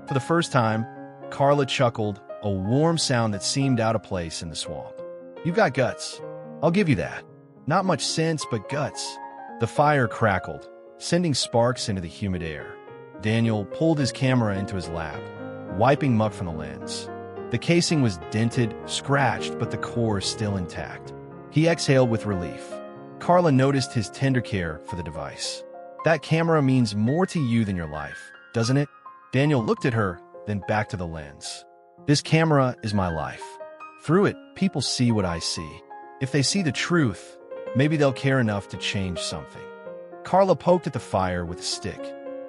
For the first time, Carla chuckled, a warm sound that seemed out of place in the swamp. "You've got guts. I'll give you that. Not much sense, but guts." The fire crackled, sending sparks into the humid air. Daniel pulled his camera into his lap. wiping muck from the lens. The casing was dented, scratched, but the core still intact. He exhaled with relief. Carla noticed his tender care for the device. That camera means more to you than your life, doesn't it? Daniel looked at her, then back to the lens. This camera is my life. Through it, people see what I see. If they see the truth, maybe they'll care enough to change something. Carla poked at the fire with a stick.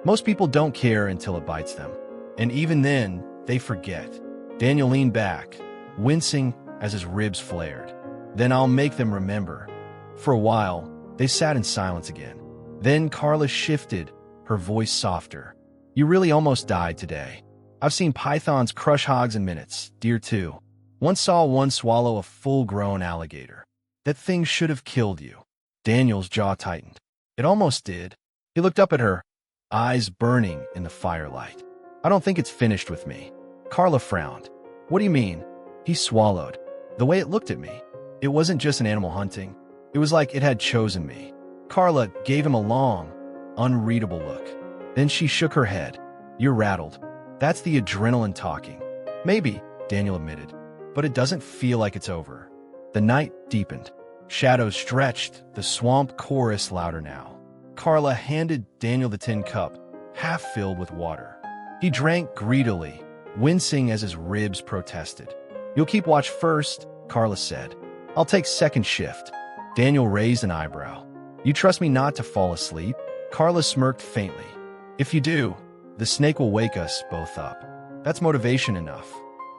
Most people don't care until it bites them. And even then, they forget. Daniel leaned back, wincing as his ribs flared. Then I'll make them remember. For a while, they sat in silence again. Then Carla shifted, her voice softer. You really almost died today. I've seen pythons crush hogs in minutes, deer too. Once saw one swallow a full-grown alligator. That thing should have killed you. Daniel's jaw tightened. It almost did. He looked up at her, eyes burning in the firelight. I don't think it's finished with me. Carla frowned. What do you mean? He swallowed. The way it looked at me. It wasn't just an animal hunting. It was like it had chosen me. Carla gave him a long, unreadable look. Then she shook her head. You're rattled. That's the adrenaline talking. Maybe, Daniel admitted, but it doesn't feel like it's over. The night deepened. Shadows stretched, the swamp chorused louder now. Carla handed Daniel the tin cup, half filled with water. He drank greedily, wincing as his ribs protested. You'll keep watch first, Carla said. I'll take second shift. Daniel raised an eyebrow. You trust me not to fall asleep? Carla smirked faintly. If you do, the snake will wake us both up. That's motivation enough.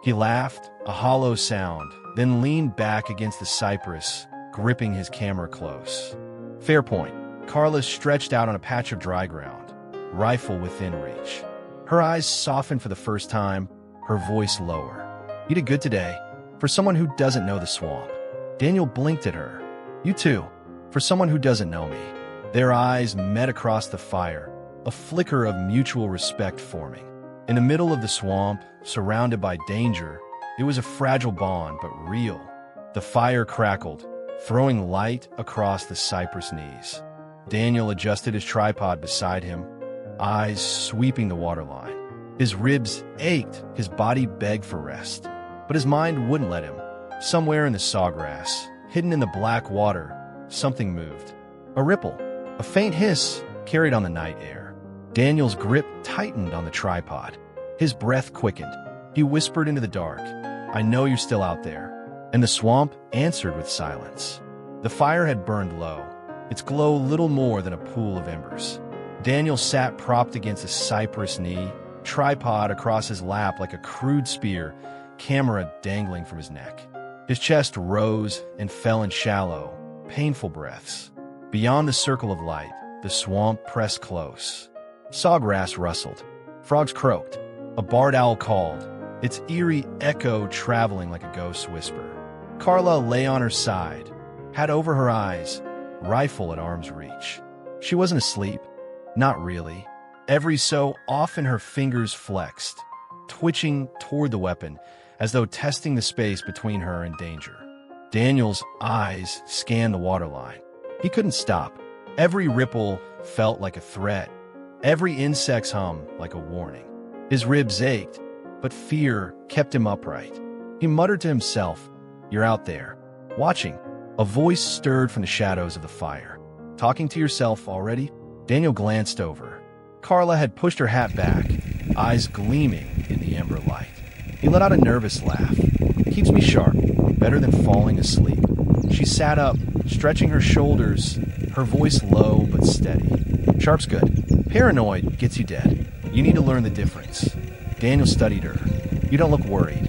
He laughed, a hollow sound, then leaned back against the cypress, gripping his camera close. Fair point. Carla stretched out on a patch of dry ground, rifle within reach. Her eyes softened for the first time, her voice lower. You did good today, for someone who doesn't know the swamp. Daniel blinked at her. You too, for someone who doesn't know me. Their eyes met across the fire, a flicker of mutual respect forming. In the middle of the swamp, surrounded by danger, it was a fragile bond, but real. The fire crackled, throwing light across the cypress knees. Daniel adjusted his tripod beside him, eyes sweeping the waterline. His ribs ached, his body begged for rest. But his mind wouldn't let him. Somewhere in the sawgrass, hidden in the black water, something moved. A ripple, a faint hiss, carried on the night air. Daniel's grip tightened on the tripod. His breath quickened. He whispered into the dark, I know you're still out there. And the swamp answered with silence. The fire had burned low, its glow little more than a pool of embers. Daniel sat propped against a cypress knee, tripod across his lap like a crude spear, camera dangling from his neck. His chest rose and fell in shallow, painful breaths. Beyond the circle of light, the swamp pressed close. Sawgrass rustled. Frogs croaked. A barred owl called, its eerie echo traveling like a ghost whisper. Carla lay on her side, hat over her eyes, rifle at arm's reach. She wasn't asleep. Not really. Every so often her fingers flexed, twitching toward the weapon, as though testing the space between her and danger. Daniel's eyes scanned the waterline. He couldn't stop. Every ripple felt like a threat. Every insect's hum like a warning. His ribs ached, but fear kept him upright. He muttered to himself, You're out there, watching. A voice stirred from the shadows of the fire. Talking to yourself already? Daniel glanced over. Carla had pushed her hat back, eyes gleaming in the ember light. He let out a nervous laugh. Keeps me sharp, better than falling asleep. She sat up, stretching her shoulders, her voice low but steady. Sharp's good. Paranoid gets you dead. You need to learn the difference. Daniel studied her. You don't look worried.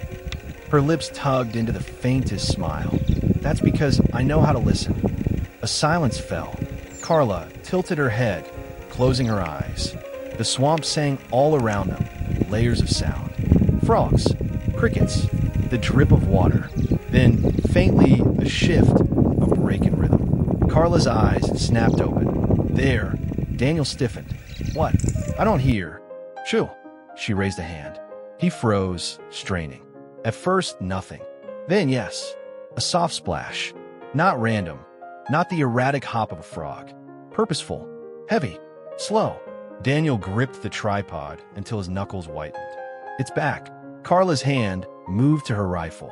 Her lips tugged into the faintest smile. That's because I know how to listen. A silence fell. Carla tilted her head, closing her eyes. The swamp sang all around them, layers of sound. Frogs, crickets, the drip of water. Then, faintly, a shift, a break in rhythm. Carla's eyes snapped open. There, Daniel stiffened. What? I don't hear. Shoo. She raised a hand. He froze, straining. At first, nothing. Then, yes, a soft splash. Not random. Not the erratic hop of a frog. Purposeful. Heavy. Slow. Daniel gripped the tripod until his knuckles whitened. It's back. Carla's hand moved to her rifle.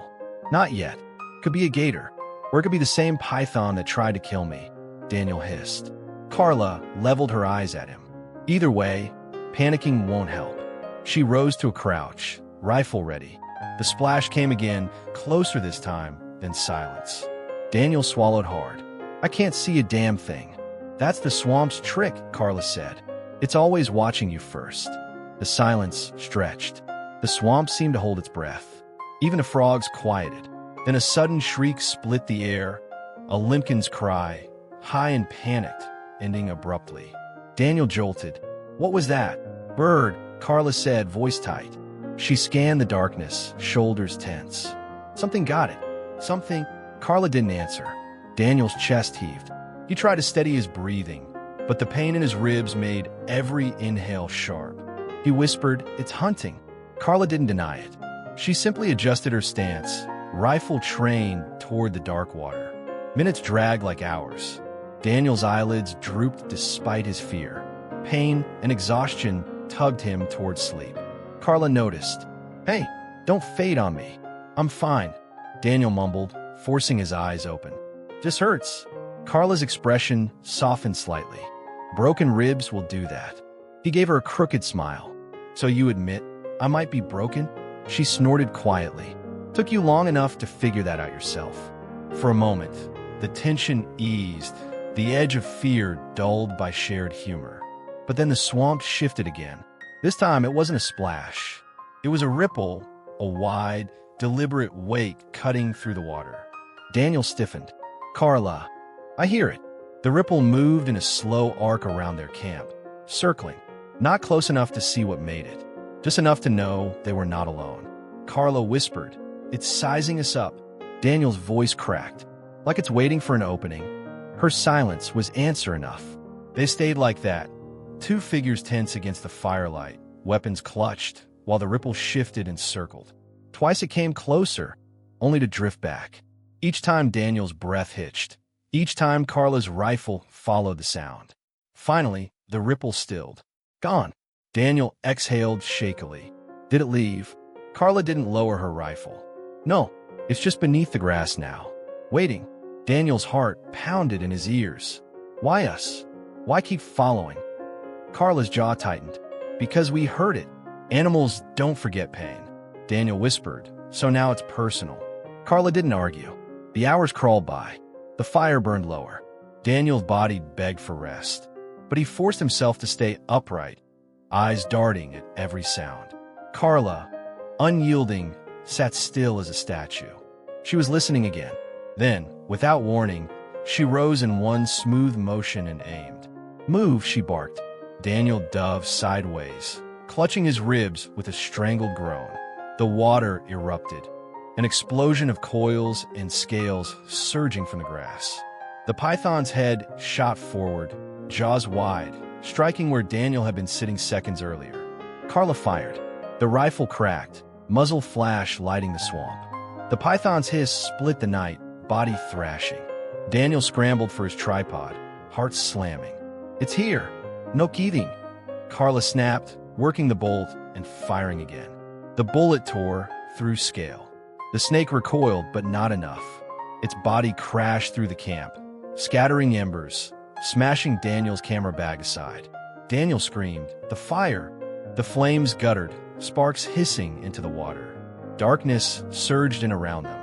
Not yet. Could be a gator. Or it could be the same python that tried to kill me, Daniel hissed. Carla leveled her eyes at him. Either way, panicking won't help. She rose to a crouch, rifle ready. The splash came again, closer this time, then silence. Daniel swallowed hard. I can't see a damn thing. That's the swamp's trick, Carla said. It's always watching you first. The silence stretched. The swamp seemed to hold its breath. Even the frogs quieted. Then a sudden shriek split the air, a limpkin's cry, high and panicked, ending abruptly. Daniel jolted. What was that? Bird, Carla said, voice tight. She scanned the darkness, shoulders tense. Something got it. Something. Carla didn't answer. Daniel's chest heaved. He tried to steady his breathing, but the pain in his ribs made every inhale sharp. He whispered, "It's hunting." Carla didn't deny it. She simply adjusted her stance, rifle trained toward the dark water. Minutes dragged like hours. Daniel's eyelids drooped despite his fear. Pain and exhaustion tugged him toward sleep. Carla noticed. "Hey, don't fade on me. I'm fine," Daniel mumbled, forcing his eyes open. "This hurts." Carla's expression softened slightly. "Broken ribs will do that." He gave her a crooked smile. "So you admit I might be broken?" She snorted quietly. "Took you long enough to figure that out yourself." For a moment, the tension eased, the edge of fear dulled by shared humor. But then the swamp shifted again. This time it wasn't a splash. It was a ripple, a wide, deliberate wake cutting through the water. Daniel stiffened. "Carla." "I hear it." The ripple moved in a slow arc around their camp, circling, not close enough to see what made it, just enough to know they were not alone. Carla whispered, "It's sizing us up." Daniel's voice cracked, like it's waiting for an opening. Her silence was answer enough. They stayed like that, two figures tense against the firelight, weapons clutched, while the ripple shifted and circled. Twice it came closer, only to drift back. Each time Daniel's breath hitched. Each time Carla's rifle followed the sound. Finally, the ripple stilled. "Gone." Daniel exhaled shakily. "Did it leave?" Carla didn't lower her rifle. "No, it's just beneath the grass now, waiting." Daniel's heart pounded in his ears. "Why us? Why keep following?" Carla's jaw tightened. "Because we heard it. Animals don't forget pain," Daniel whispered, "so now it's personal." Carla didn't argue. The hours crawled by. The fire burned lower. Daniel's body begged for rest, but he forced himself to stay upright, eyes darting at every sound. Carla, unyielding, sat still as a statue. She was listening again. Then, without warning, she rose in one smooth motion and aimed. "Move," she barked. Daniel dove sideways, clutching his ribs with a strangled groan. The water erupted, an explosion of coils and scales surging from the grass. The python's head shot forward, jaws wide, striking where Daniel had been sitting seconds earlier. Carla fired. The rifle cracked, muzzle flash lighting the swamp. The python's hiss split the night, body thrashing. Daniel scrambled for his tripod, heart slamming. "It's here! No kidding!" Carla snapped, working the bolt and firing again. The bullet tore through scale. The snake recoiled, but not enough. Its body crashed through the camp, scattering embers, smashing Daniel's camera bag aside. Daniel screamed, "The fire!" The flames guttered, sparks hissing into the water. Darkness surged in around them.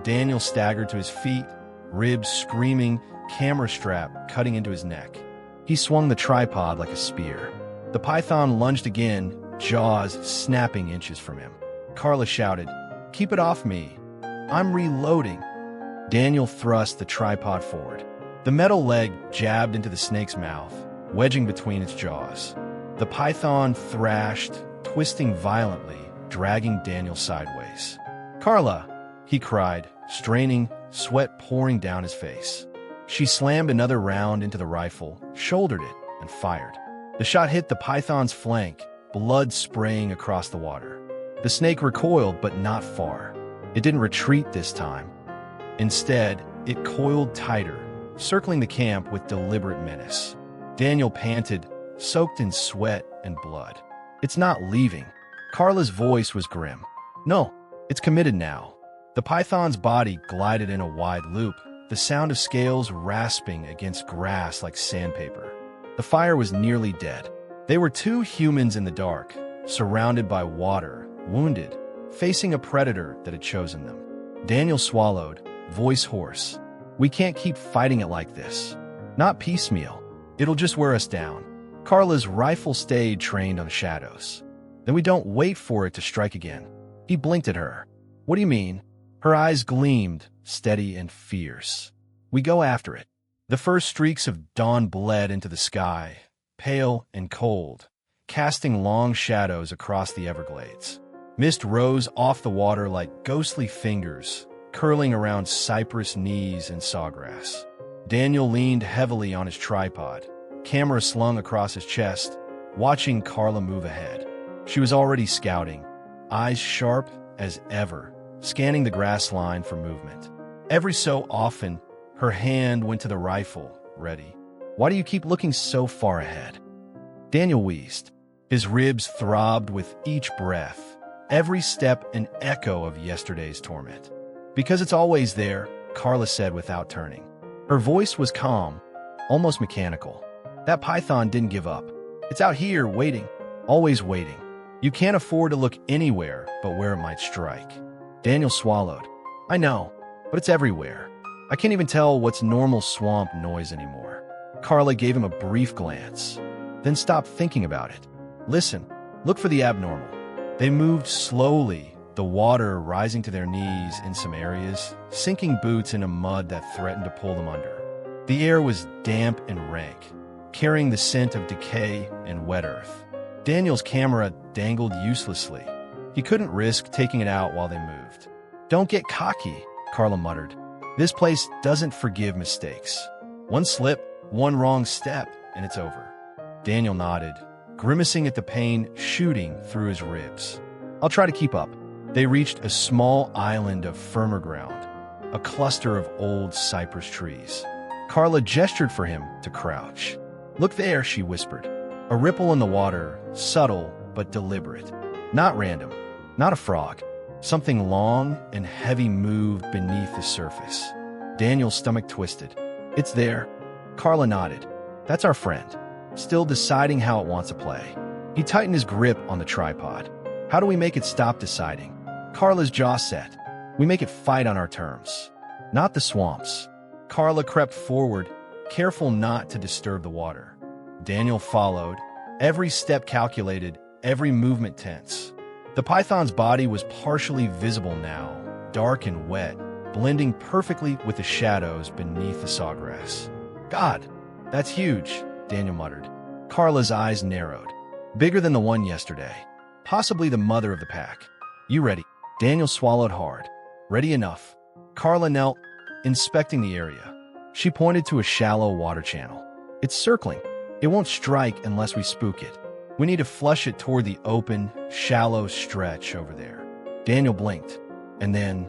Daniel staggered to his feet, ribs screaming, camera strap cutting into his neck. He swung the tripod like a spear. The python lunged again, jaws snapping inches from him. Carla shouted, "Keep it off me. I'm reloading." Daniel thrust the tripod forward. The metal leg jabbed into the snake's mouth, wedging between its jaws. The python thrashed, twisting violently, dragging Daniel sideways. "Carla!" he cried, straining, sweat pouring down his face. She slammed another round into the rifle, shouldered it, and fired. The shot hit the python's flank, blood spraying across the water. The snake recoiled, but not far. It didn't retreat this time. Instead, it coiled tighter, circling the camp with deliberate menace. Daniel panted, soaked in sweat and blood. "It's not leaving." Carla's voice was grim. No, it's committed now. The python's body glided in a wide loop, the sound of scales rasping against grass like sandpaper. The fire was nearly dead. They were two humans in the dark, surrounded by water, wounded, facing a predator that had chosen them. Daniel swallowed, voice hoarse. We can't keep fighting it like this. Not piecemeal. It'll just wear us down. Carla's rifle stayed trained on shadows. Then we don't wait for it to strike again. He blinked at her. What do you mean? Her eyes gleamed, steady and fierce. We go after it. The first streaks of dawn bled into the sky, pale and cold, casting long shadows across the Everglades. Mist rose off the water like ghostly fingers, curling around cypress knees and sawgrass. Daniel leaned heavily on his tripod, camera slung across his chest, watching Carla move ahead. She was already scouting, eyes sharp as ever, scanning the grass line for movement. Every so often, her hand went to the rifle, ready. Why do you keep looking so far ahead? Daniel wheezed. His ribs throbbed with each breath, every step an echo of yesterday's torment. Because it's always there, Carla said without turning. Her voice was calm, almost mechanical. That python didn't give up. It's out here, waiting, always waiting. You can't afford to look anywhere but where it might strike. Daniel swallowed. I know, but it's everywhere. I can't even tell what's normal swamp noise anymore. Carla gave him a brief glance, then stopped thinking about it. Listen, look for the abnormal. They moved slowly, the water rising to their knees in some areas, sinking boots into mud that threatened to pull them under. The air was damp and rank, carrying the scent of decay and wet earth. Daniel's camera dangled uselessly. He couldn't risk taking it out while they moved. Don't get cocky, Carla muttered. This place doesn't forgive mistakes. One slip, one wrong step, and it's over. Daniel nodded, grimacing at the pain shooting through his ribs. I'll try to keep up. They reached a small island of firmer ground, a cluster of old cypress trees. Carla gestured for him to crouch. Look there, she whispered. A ripple in the water, subtle but deliberate. Not random, not a frog. Something long and heavy moved beneath the surface. Daniel's stomach twisted. It's there. Carla nodded. That's our friend, still deciding how it wants to play. He tightened his grip on the tripod. How do we make it stop deciding? Carla's jaw set. We make it fight on our terms. Not the swamps. Carla crept forward, careful not to disturb the water. Daniel followed, every step calculated, every movement tense. The python's body was partially visible now, dark and wet, blending perfectly with the shadows beneath the sawgrass. God, that's huge, Daniel muttered. Carla's eyes narrowed. Bigger than the one yesterday. Possibly the mother of the pack. You ready? Daniel swallowed hard. Ready enough. Carla knelt, inspecting the area. She pointed to a shallow water channel. It's circling. It won't strike unless we spook it. We need to flush it toward the open, shallow stretch over there. Daniel blinked. And then,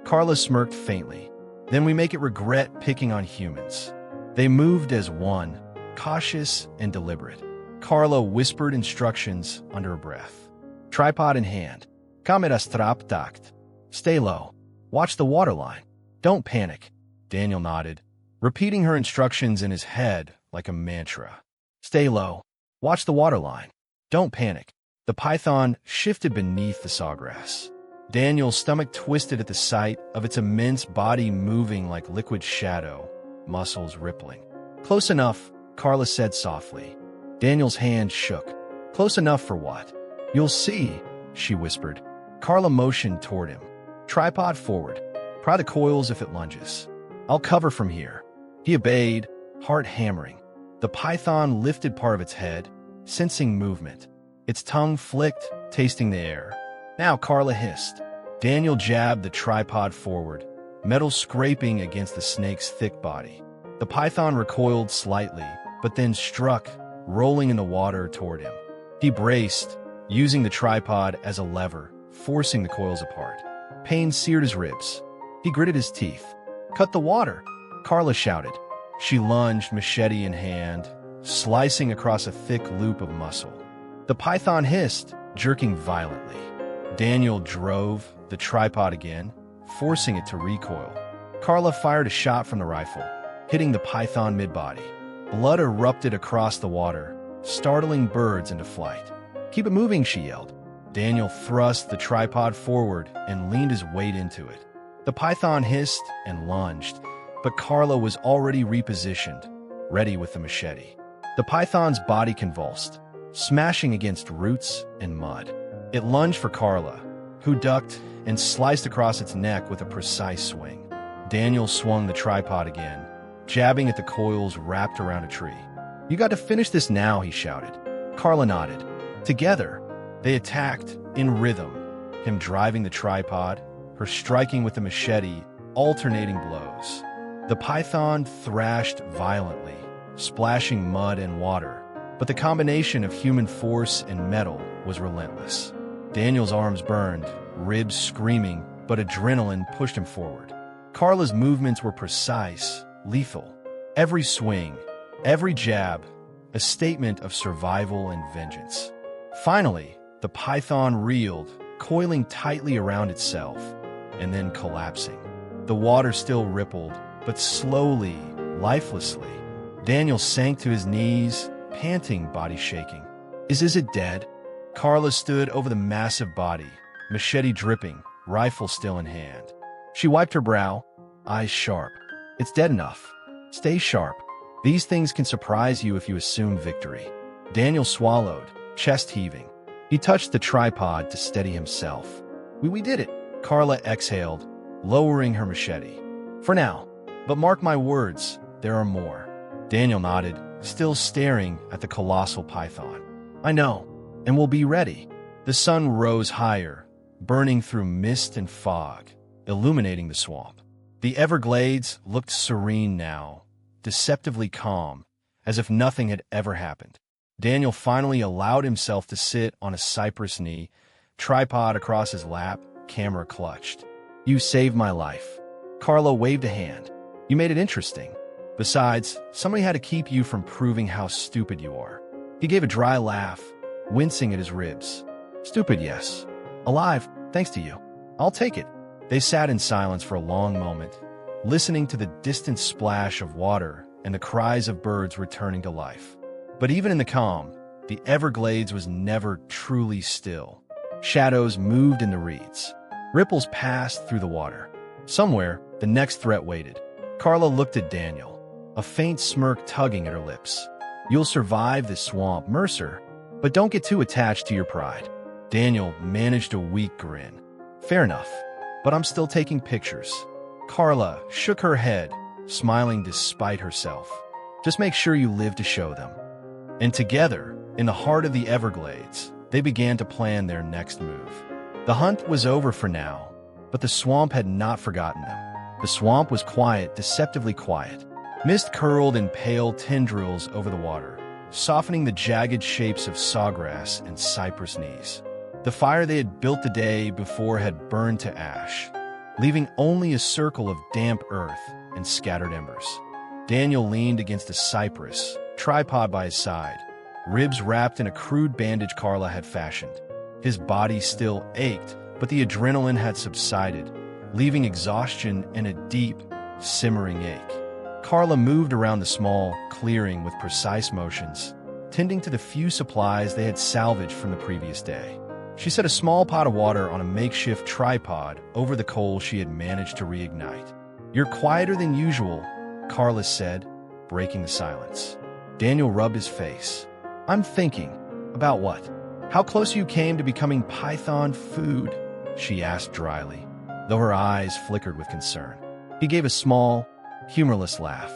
Carla smirked faintly. Then we make it regret picking on humans. They moved as one, cautious and deliberate. Carla whispered instructions under her breath. Tripod in hand. Kamera straptakt. Stay low. Watch the waterline. Don't panic. Daniel nodded, repeating her instructions in his head like a mantra. Stay low. Watch the waterline. Don't panic. The python shifted beneath the sawgrass. Daniel's stomach twisted at the sight of its immense body moving like liquid shadow, muscles rippling. Close enough, Carla said softly. Daniel's hand shook. Close enough for what? You'll see, she whispered. Carla motioned toward him. Tripod forward. Pry the coils if it lunges. I'll cover from here. He obeyed, heart hammering. The python lifted part of its head, sensing movement. Its tongue flicked, tasting the air. Now Carla hissed. Daniel jabbed the tripod forward, metal scraping against the snake's thick body. The python recoiled slightly, but then struck, rolling in the water toward him. He braced, using the tripod as a lever, forcing the coils apart. Pain seared his ribs. He gritted his teeth. Cut the water, Carla shouted. She lunged, machete in hand, slicing across a thick loop of muscle. The python hissed, jerking violently. Daniel drove the tripod again, forcing it to recoil. Carla fired a shot from the rifle, hitting the python mid-body. Blood erupted across the water, startling birds into flight. "Keep it moving," she yelled. Daniel thrust the tripod forward and leaned his weight into it. The python hissed and lunged, but Carla was already repositioned, ready with the machete. The python's body convulsed, smashing against roots and mud. It lunged for Carla, who ducked and sliced across its neck with a precise swing. Daniel swung the tripod again, jabbing at the coils wrapped around a tree. "You got to finish this now," he shouted. Carla nodded. Together, they attacked in rhythm, him driving the tripod, her striking with the machete, alternating blows. The python thrashed violently, splashing mud and water, but the combination of human force and metal was relentless. Daniel's arms burned, ribs screaming, but adrenaline pushed him forward. Carla's movements were precise, lethal. Every swing, every jab, a statement of survival and vengeance. Finally, the python reeled, coiling tightly around itself, and then collapsing. The water still rippled, but slowly, lifelessly. Daniel sank to his knees, panting, body shaking. Is it dead?" Carla stood over the massive body, machete dripping, rifle still in hand. She wiped her brow, eyes sharp. "It's dead enough. Stay sharp. These things can surprise you if you assume victory." Daniel swallowed, chest heaving. He touched the tripod to steady himself. We did it," Carla exhaled, lowering her machete. "For now. But mark my words, there are more." Daniel nodded, still staring at the colossal python. "I know, and we'll be ready." The sun rose higher, burning through mist and fog, illuminating the swamp. The Everglades looked serene now, deceptively calm, as if nothing had ever happened. Daniel finally allowed himself to sit on a cypress knee, tripod across his lap, camera clutched. "You saved my life." Carla waved a hand. "You made it interesting. Besides, somebody had to keep you from proving how stupid you are." He gave a dry laugh, wincing at his ribs. "Stupid, yes. Alive, thanks to you. I'll take it." They sat in silence for a long moment, listening to the distant splash of water and the cries of birds returning to life. But even in the calm, the Everglades was never truly still. Shadows moved in the reeds. Ripples passed through the water. Somewhere, the next threat waited. Carla looked at Daniel, a faint smirk tugging at her lips. "You'll survive this swamp, Mercer, but don't get too attached to your pride." Daniel managed a weak grin. "Fair enough, but I'm still taking pictures." Carla shook her head, smiling despite herself. "Just make sure you live to show them." And together, in the heart of the Everglades, they began to plan their next move. The hunt was over for now, but the swamp had not forgotten them. The swamp was quiet, deceptively quiet. Mist curled in pale tendrils over the water, softening the jagged shapes of sawgrass and cypress knees. The fire they had built the day before had burned to ash, leaving only a circle of damp earth and scattered embers. Daniel leaned against a cypress, tripod by his side, ribs wrapped in a crude bandage Carla had fashioned. His body still ached, but the adrenaline had subsided, leaving exhaustion and a deep, simmering ache. Carla moved around the small clearing with precise motions, tending to the few supplies they had salvaged from the previous day. She set a small pot of water on a makeshift tripod over the coal she had managed to reignite. "You're quieter than usual," Carla said, breaking the silence. Daniel rubbed his face. "I'm thinking." "About what?" "How close you came to becoming python food," she asked dryly, though her eyes flickered with concern. He gave a small, humorless laugh.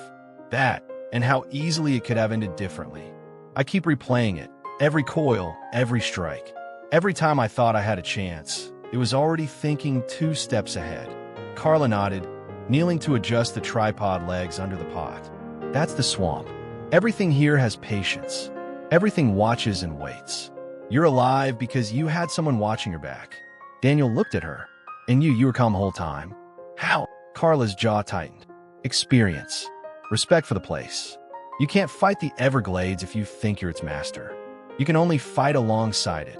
"That, and how easily it could have ended differently. I keep replaying it, every coil, every strike. Every time I thought I had a chance, it was already thinking 2 steps ahead." Carla nodded, kneeling to adjust the tripod legs under the pot. "That's the swamp. Everything here has patience. Everything watches and waits. You're alive because you had someone watching your back." Daniel looked at her. "And you were calm the whole time?" "How?" Carla's jaw tightened. "Experience. Respect for the place. You can't fight the Everglades if you think you're its master. You can only fight alongside it.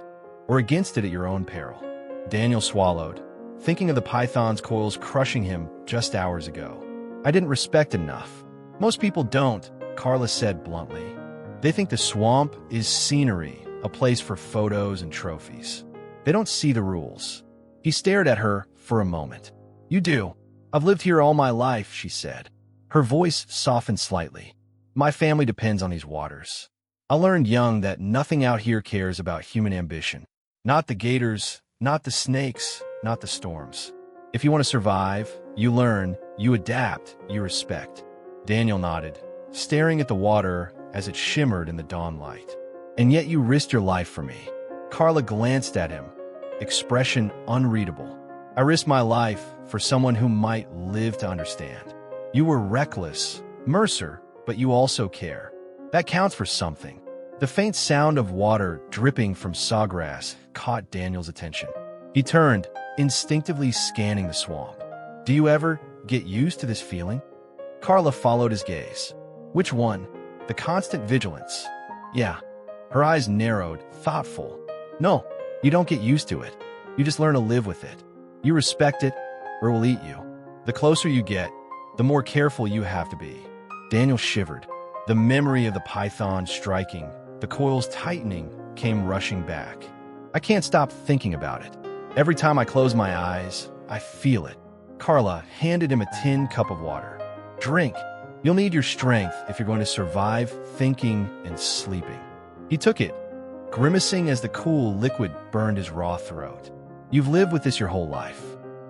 or against it at your own peril. Daniel swallowed, thinking of the python's coils crushing him just hours ago. I didn't respect it enough. Most people don't, Carla said bluntly. They think the swamp is scenery, a place for photos and trophies. They don't see the rules. He stared at her for a moment. You do. I've lived here all my life, she said. Her voice softened slightly. My family depends on these waters. I learned young that nothing out here cares about human ambition. Not the gators, not the snakes, not the storms. If you want to survive, you learn, you adapt, you respect. Daniel nodded, staring at the water as it shimmered in the dawn light. And yet you risked your life for me. Carla glanced at him, expression unreadable. I risked my life for someone who might live to understand. You were reckless, Mercer, but you also care. That counts for something. The faint sound of water dripping from Sawgrass caught Daniel's attention. He turned, instinctively scanning the swamp. Do you ever get used to this feeling? Carla followed his gaze. Which one? The constant vigilance. Yeah. Her eyes narrowed, thoughtful. No, you don't get used to it. You just learn to live with it. You respect it, or it will eat you. The closer you get, the more careful you have to be. Daniel shivered. The memory of the python striking, the coils tightening, came rushing back. I can't stop thinking about it. Every time I close my eyes, I feel it. Carla handed him a tin cup of water. Drink. You'll need your strength if you're going to survive thinking and sleeping. He took it, grimacing as the cool liquid burned his raw throat. You've lived with this your whole life.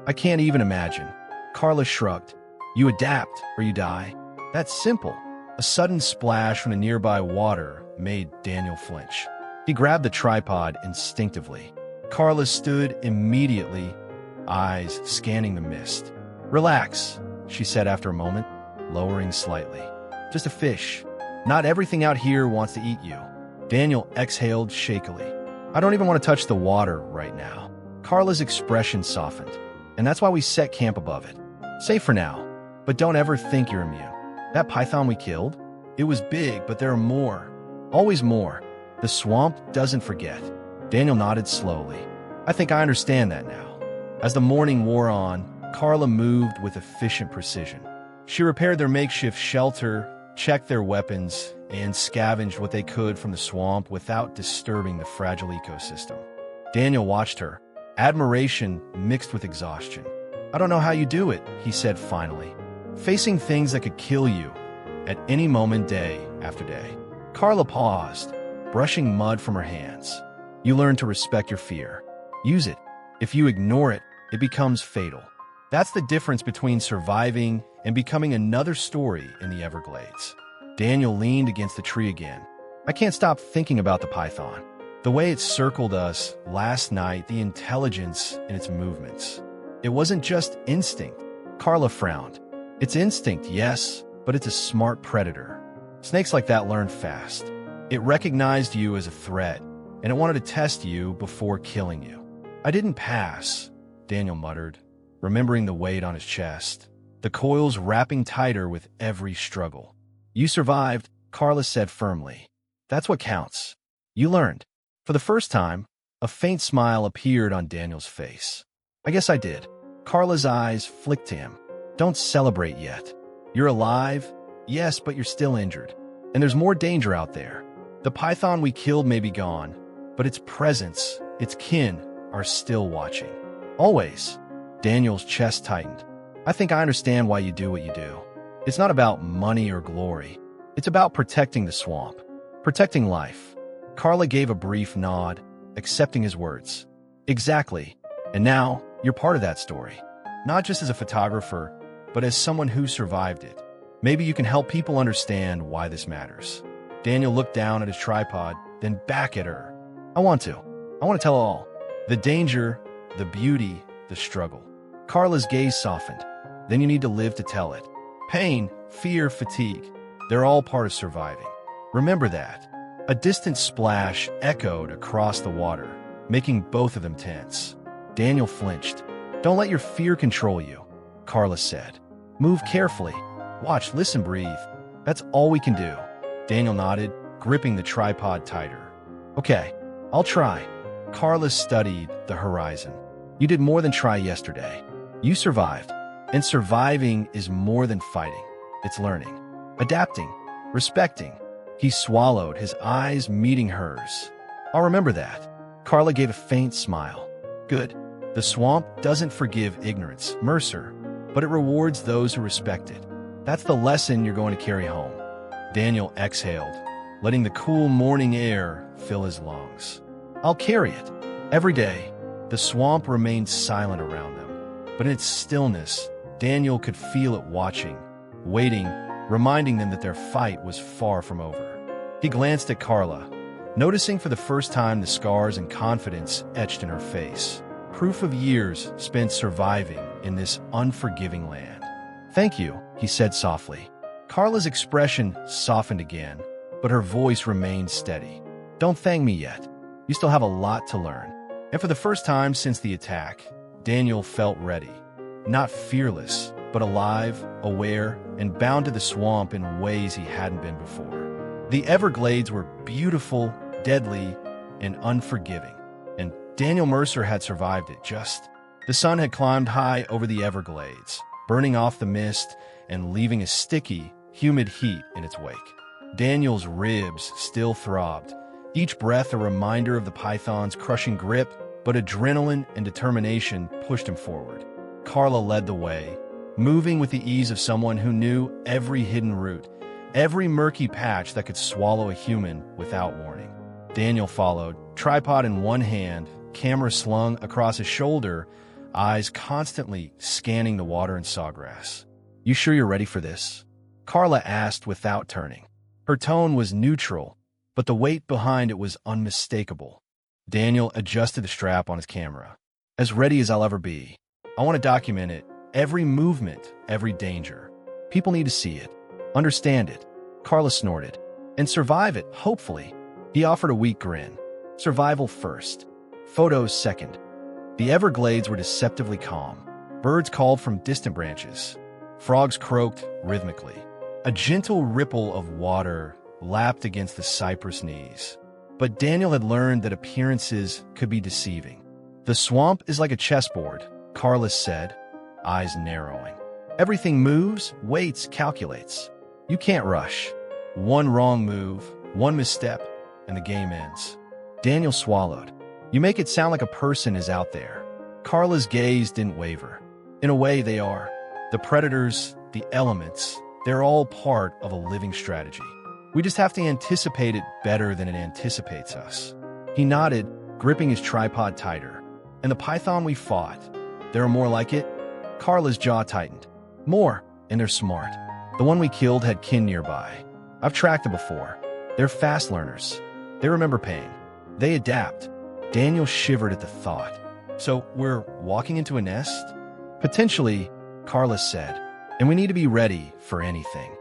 I can't even imagine. Carla shrugged. You adapt or you die. That's simple. A sudden splash from the nearby water made Daniel flinch. He grabbed the tripod instinctively. Carla stood immediately, eyes scanning the mist. Relax, she said after a moment, lowering slightly. Just a fish. Not everything out here wants to eat you. Daniel exhaled shakily. I don't even want to touch the water right now. Carla's expression softened, and that's why we set camp above it. Safe for now, but don't ever think you're immune. That python we killed? It was big, but there are more. Always more. The swamp doesn't forget. Daniel nodded slowly. I think I understand that now. As the morning wore on, Carla moved with efficient precision. She repaired their makeshift shelter, checked their weapons, and scavenged what they could from the swamp without disturbing the fragile ecosystem. Daniel watched her, admiration mixed with exhaustion. I don't know how you do it, he said finally. Facing things that could kill you at any moment day after day. Carla paused, brushing mud from her hands. You learn to respect your fear. Use it. If you ignore it, it becomes fatal. That's the difference between surviving and becoming another story in the Everglades. Daniel leaned against the tree again. I can't stop thinking about the python. The way it circled us last night, the intelligence in its movements. It wasn't just instinct. Carla frowned. It's instinct, yes, but it's a smart predator. Snakes like that learn fast. It recognized you as a threat, and it wanted to test you before killing you. I didn't pass, Daniel muttered, remembering the weight on his chest, the coils wrapping tighter with every struggle. You survived, Carla said firmly. That's what counts. You learned. For the first time, a faint smile appeared on Daniel's face. I guess I did. Carla's eyes flicked to him. Don't celebrate yet. You're alive, yes, but you're still injured. And there's more danger out there. The python we killed may be gone, but its presence, its kin, are still watching. Always. Daniel's chest tightened. I think I understand why you do what you do. It's not about money or glory. It's about protecting the swamp. Protecting life. Carla gave a brief nod, accepting his words. Exactly. And now, you're part of that story. Not just as a photographer, but as someone who survived it. Maybe you can help people understand why this matters. Daniel looked down at his tripod, then back at her. I want to tell all. The danger, the beauty, the struggle. Carla's gaze softened. Then you need to live to tell it. Pain, fear, fatigue. They're all part of surviving. Remember that. A distant splash echoed across the water, making both of them tense. Daniel flinched. Don't let your fear control you, Carla said. Move carefully. Watch, listen, breathe. That's all we can do. Daniel nodded, gripping the tripod tighter. Okay, I'll try. Carla studied the horizon. You did more than try yesterday. You survived. And surviving is more than fighting. It's learning, adapting, respecting. He swallowed, his eyes meeting hers. I'll remember that. Carla gave a faint smile. Good. The swamp doesn't forgive ignorance, Mercer, but it rewards those who respect it. That's the lesson you're going to carry home. Daniel exhaled, letting the cool morning air fill his lungs. I'll carry it. Every day, the swamp remained silent around them, but in its stillness, Daniel could feel it watching, waiting, reminding them that their fight was far from over. He glanced at Carla, noticing for the first time the scars and confidence etched in her face. Proof of years spent surviving in this unforgiving land. Thank you, he said softly. Carla's expression softened again, but her voice remained steady. Don't thank me yet. You still have a lot to learn. And for the first time since the attack, Daniel felt ready. Not fearless, but alive, aware, and bound to the swamp in ways he hadn't been before. The Everglades were beautiful, deadly, and unforgiving. And Daniel Mercer had survived it just. The sun had climbed high over the Everglades, burning off the mist and leaving a sticky, humid heat in its wake. Daniel's ribs still throbbed, each breath a reminder of the python's crushing grip, but adrenaline and determination pushed him forward. Carla led the way, moving with the ease of someone who knew every hidden route, every murky patch that could swallow a human without warning. Daniel followed, tripod in one hand, camera slung across his shoulder, eyes constantly scanning the water and sawgrass. You sure you're ready for this? Carla asked without turning. Her tone was neutral, but the weight behind it was unmistakable. Daniel adjusted the strap on his camera. As ready as I'll ever be. I want to document it, every movement, every danger. People need to see it, understand it. Carla snorted. And survive it, hopefully. He offered a weak grin. Survival first. Photos second. The Everglades were deceptively calm. Birds called from distant branches. Frogs croaked rhythmically. A gentle ripple of water lapped against the cypress knees. But Daniel had learned that appearances could be deceiving. The swamp is like a chessboard, Carla said, eyes narrowing. Everything moves, waits, calculates. You can't rush. One wrong move, one misstep, and the game ends. Daniel swallowed. You make it sound like a person is out there. Carla's gaze didn't waver. In a way, they are. The predators, the elements, they're all part of a living strategy. We just have to anticipate it better than it anticipates us. He nodded, gripping his tripod tighter. And the python we fought, there are more like it? Carla's jaw tightened. More, and they're smart. The one we killed had kin nearby. I've tracked them before. They're fast learners. They remember pain. They adapt. Daniel shivered at the thought. So we're walking into a nest? Potentially, Carla said, and we need to be ready for anything.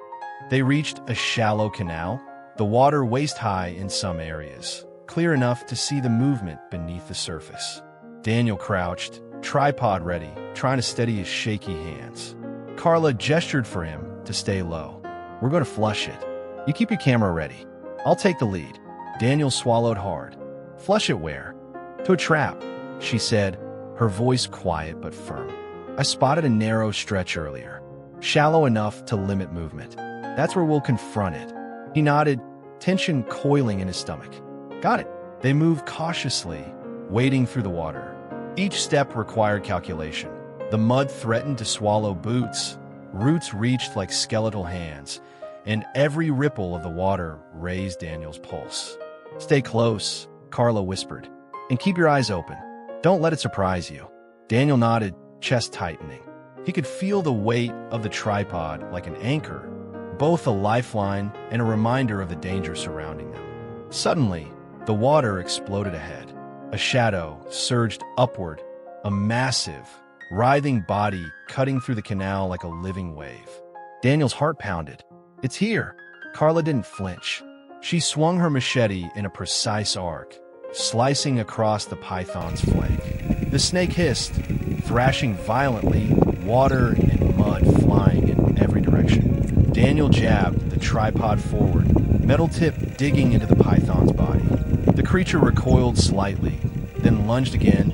They reached a shallow canal, the water waist-high in some areas, clear enough to see the movement beneath the surface. Daniel crouched, tripod ready, trying to steady his shaky hands. Carla gestured for him to stay low. We're going to flush it. You keep your camera ready. I'll take the lead. Daniel swallowed hard. Flush it where? To a trap, she said, her voice quiet but firm. I spotted a narrow stretch earlier, shallow enough to limit movement. That's where we'll confront it. He nodded, tension coiling in his stomach. Got it. They moved cautiously, wading through the water. Each step required calculation. The mud threatened to swallow boots, roots reached like skeletal hands, and every ripple of the water raised Daniel's pulse. Stay close, Carla whispered, and keep your eyes open. Don't let it surprise you. Daniel nodded, chest tightening. He could feel the weight of the tripod like an anchor, both a lifeline and a reminder of the danger surrounding them. Suddenly, the water exploded ahead. A shadow surged upward, a massive, writhing body cutting through the canal like a living wave. Daniel's heart pounded. It's here. Carla didn't flinch. She swung her machete in a precise arc, slicing across the python's flank. The snake hissed, thrashing violently, water and mud flying in every direction. Daniel jabbed the tripod forward, metal tip digging into the python's body. The creature recoiled slightly, then lunged again,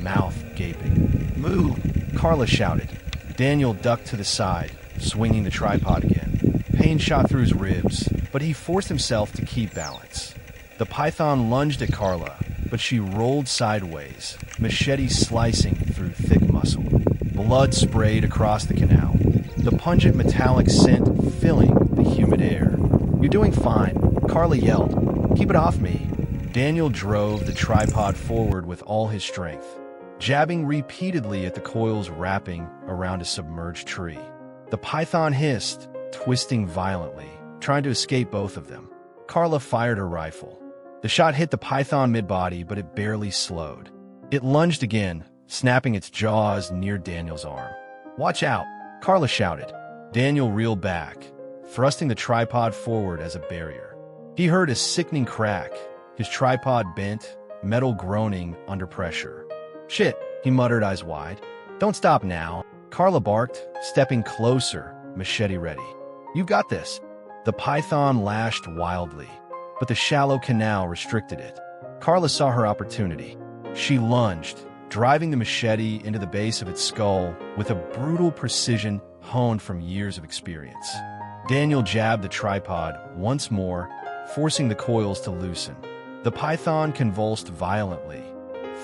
mouth gaping. "Moo!" Carla shouted. Daniel ducked to the side, swinging the tripod again. Pain shot through his ribs, but he forced himself to keep balance. The python lunged at Carla, but she rolled sideways, machete slicing through thick muscle. Blood sprayed across the canal, the pungent metallic scent filling the humid air. "You're doing fine," Carla yelled. "Keep it off me." Daniel drove the tripod forward with all his strength, jabbing repeatedly at the coils wrapping around a submerged tree. The python hissed, twisting violently, trying to escape both of them. Carla fired her rifle. The shot hit the python mid-body, but it barely slowed. It lunged again, snapping its jaws near Daniel's arm. "Watch out!" Carla shouted. Daniel reeled back, thrusting the tripod forward as a barrier. He heard a sickening crack, his tripod bent, metal groaning under pressure. "Shit," he muttered, eyes wide. "Don't stop now," Carla barked, stepping closer, machete ready. "You've got this." The python lashed wildly, but the shallow canal restricted it. Carla saw her opportunity. She lunged, driving the machete into the base of its skull with a brutal precision honed from years of experience. Daniel jabbed the tripod once more, forcing the coils to loosen. The python convulsed violently,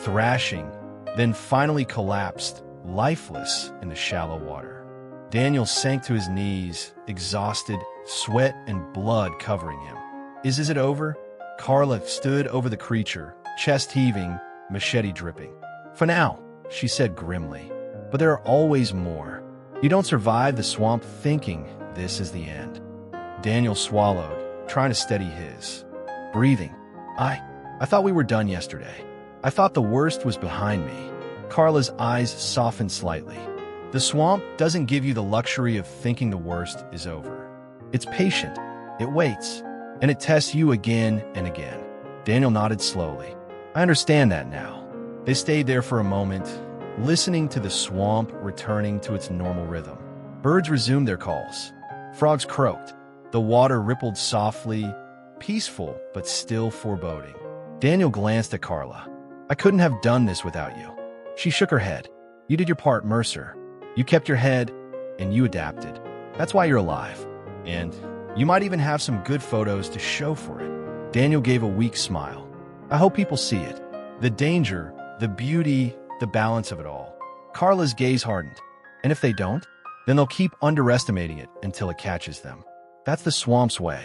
thrashing, then finally collapsed, lifeless in the shallow water. Daniel sank to his knees, exhausted, sweat and blood covering him. Is it over?" Carla stood over the creature, chest heaving, machete dripping. "For now," she said grimly. "But there are always more. You don't survive the swamp thinking this is the end." Daniel swallowed, trying to steady his breathing. I thought we were done yesterday. I thought the worst was behind me." Carla's eyes softened slightly. "The swamp doesn't give you the luxury of thinking the worst is over. It's patient, it waits, and it tests you again and again." Daniel nodded slowly. "I understand that now." They stayed there for a moment, listening to the swamp returning to its normal rhythm. Birds resumed their calls. Frogs croaked. The water rippled softly, peaceful but still foreboding. Daniel glanced at Carla. "I couldn't have done this without you." She shook her head. "You did your part, Mercer. You kept your head, and you adapted. That's why you're alive. And you might even have some good photos to show for it." Daniel gave a weak smile. "I hope people see it. The danger, the beauty, the balance of it all." Carla's gaze hardened. "And if they don't, then they'll keep underestimating it until it catches them. That's the swamp's way."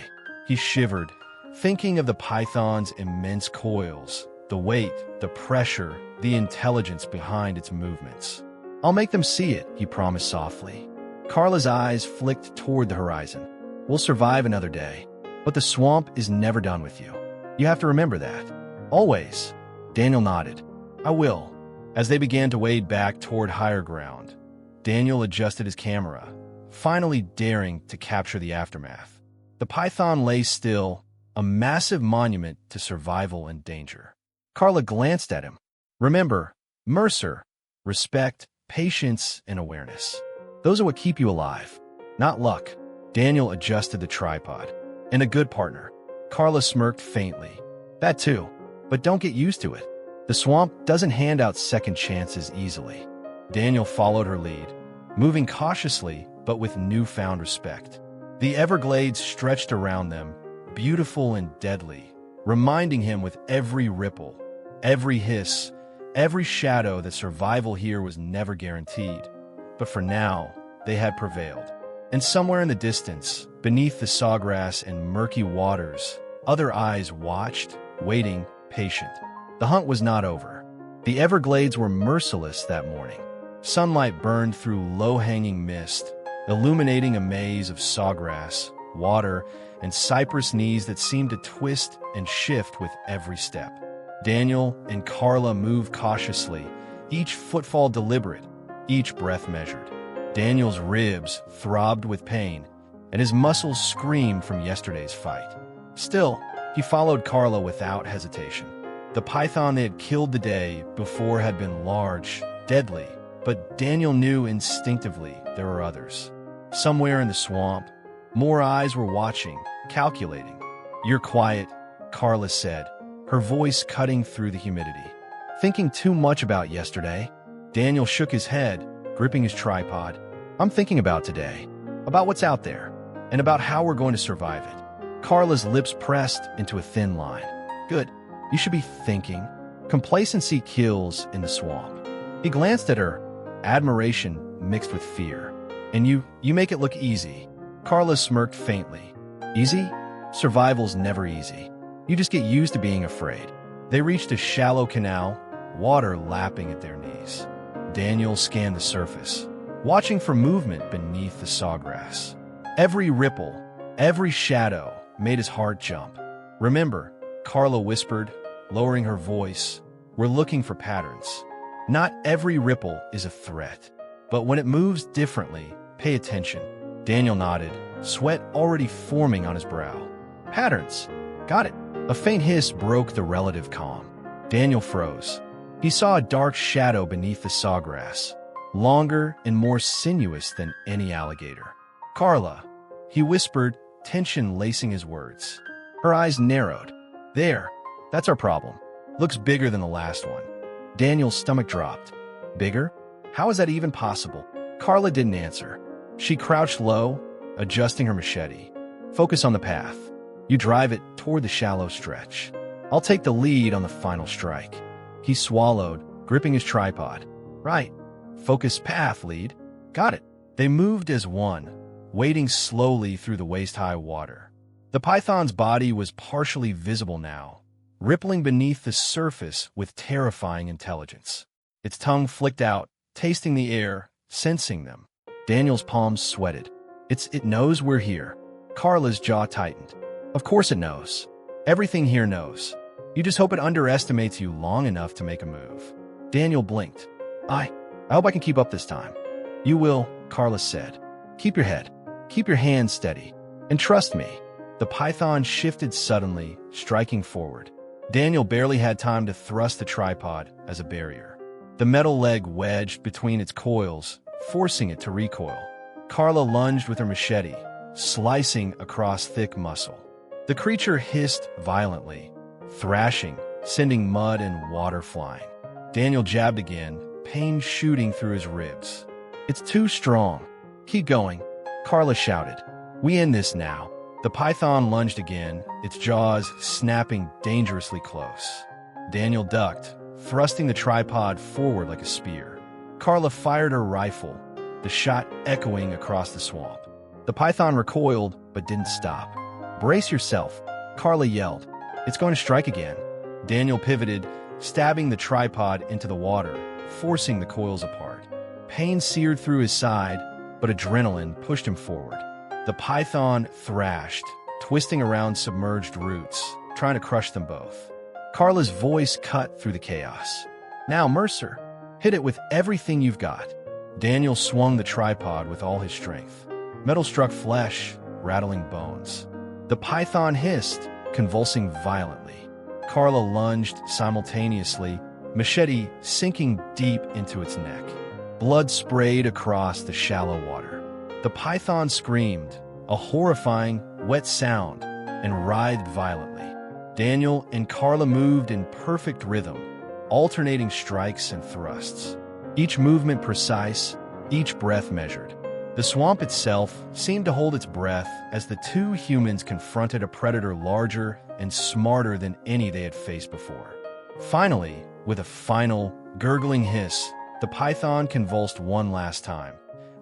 He shivered, thinking of the python's immense coils, the weight, the pressure, the intelligence behind its movements. "I'll make them see it," he promised softly. Carla's eyes flicked toward the horizon. "We'll survive another day, but the swamp is never done with you. You have to remember that. Always." Daniel nodded. "I will." As they began to wade back toward higher ground, Daniel adjusted his camera, finally daring to capture the aftermath. The python lay still, a massive monument to survival and danger. Carla glanced at him. "Remember, Mercer, respect, patience, and awareness. Those are what keep you alive, not luck." Daniel adjusted the tripod. "And a good partner." Carla smirked faintly. "That too, but don't get used to it. The swamp doesn't hand out second chances easily." Daniel followed her lead, moving cautiously but with newfound respect. The Everglades stretched around them, beautiful and deadly, reminding him with every ripple, every hiss, every shadow that survival here was never guaranteed. But for now, they had prevailed. And somewhere in the distance, beneath the sawgrass and murky waters, other eyes watched, waiting, patient. The hunt was not over. The Everglades were merciless that morning. Sunlight burned through low-hanging mist, illuminating a maze of sawgrass, water, and cypress knees that seemed to twist and shift with every step. Daniel and Carla moved cautiously, each footfall deliberate, each breath measured. Daniel's ribs throbbed with pain, and his muscles screamed from yesterday's fight. Still, he followed Carla without hesitation. The python they had killed the day before had been large, deadly, but Daniel knew instinctively there were others. Somewhere in the swamp, more eyes were watching, calculating. "You're quiet," Carla said, her voice cutting through the humidity. Thinking too much about yesterday? Daniel shook his head, gripping his tripod. I'm thinking about today, about what's out there, and about how we're going to survive it. Carla's lips pressed into a thin line. Good. You should be thinking. Complacency kills in the swamp. He glanced at her, admiration mixed with fear. And you make it look easy. Carla smirked faintly. Easy? Survival's never easy. You just get used to being afraid. They reached a shallow canal, water lapping at their knees. Daniel scanned the surface, watching for movement beneath the sawgrass. Every ripple, every shadow made his heart jump. Remember, Carla whispered, lowering her voice, we're looking for patterns. Not every ripple is a threat, but when it moves differently, pay attention. Daniel nodded, sweat already forming on his brow. Patterns. Got it. A faint hiss broke the relative calm. Daniel froze. He saw a dark shadow beneath the sawgrass, longer and more sinuous than any alligator. Carla, he whispered, tension lacing his words. Her eyes narrowed. There, that's our problem. Looks bigger than the last one. Daniel's stomach dropped. Bigger? How is that even possible? Carla didn't answer. She crouched low, adjusting her machete. Focus on the path. You drive it toward the shallow stretch. I'll take the lead on the final strike. He swallowed, gripping his tripod. Right. Focus path, lead. Got it. They moved as one, wading slowly through the waist-high water. The python's body was partially visible now, rippling beneath the surface with terrifying intelligence. Its tongue flicked out, tasting the air, sensing them. Daniel's palms sweated. It knows we're here. Carla's jaw tightened. Of course it knows. Everything here knows. You just hope it underestimates you long enough to make a move. Daniel blinked. I hope I can keep up this time. You will, Carla said. Keep your head. Keep your hands steady. And trust me. The python shifted suddenly, striking forward. Daniel barely had time to thrust the tripod as a barrier. The metal leg wedged between its coils, forcing it to recoil. Carla lunged with her machete, slicing across thick muscle. The creature hissed violently, thrashing, sending mud and water flying. Daniel jabbed again, pain shooting through his ribs. It's too strong. Keep going, Carla shouted. We end this now. The python lunged again, its jaws snapping dangerously close. Daniel ducked, thrusting the tripod forward like a spear. Carla fired her rifle, the shot echoing across the swamp. The python recoiled, but didn't stop. Brace yourself, Carla yelled. It's going to strike again. Daniel pivoted, stabbing the tripod into the water, forcing the coils apart. Pain seared through his side, but adrenaline pushed him forward. The python thrashed, twisting around submerged roots, trying to crush them both. Carla's voice cut through the chaos. Now, Mercer, hit it with everything you've got. Daniel swung the tripod with all his strength. Metal struck flesh, rattling bones. The python hissed, convulsing violently. Carla lunged simultaneously, machete sinking deep into its neck. Blood sprayed across the shallow water. The python screamed, a horrifying, wet sound, and writhed violently. Daniel and Carla moved in perfect rhythm, alternating strikes and thrusts. Each movement precise, each breath measured. The swamp itself seemed to hold its breath as the two humans confronted a predator larger and smarter than any they had faced before. Finally, with a final, gurgling hiss, the python convulsed one last time,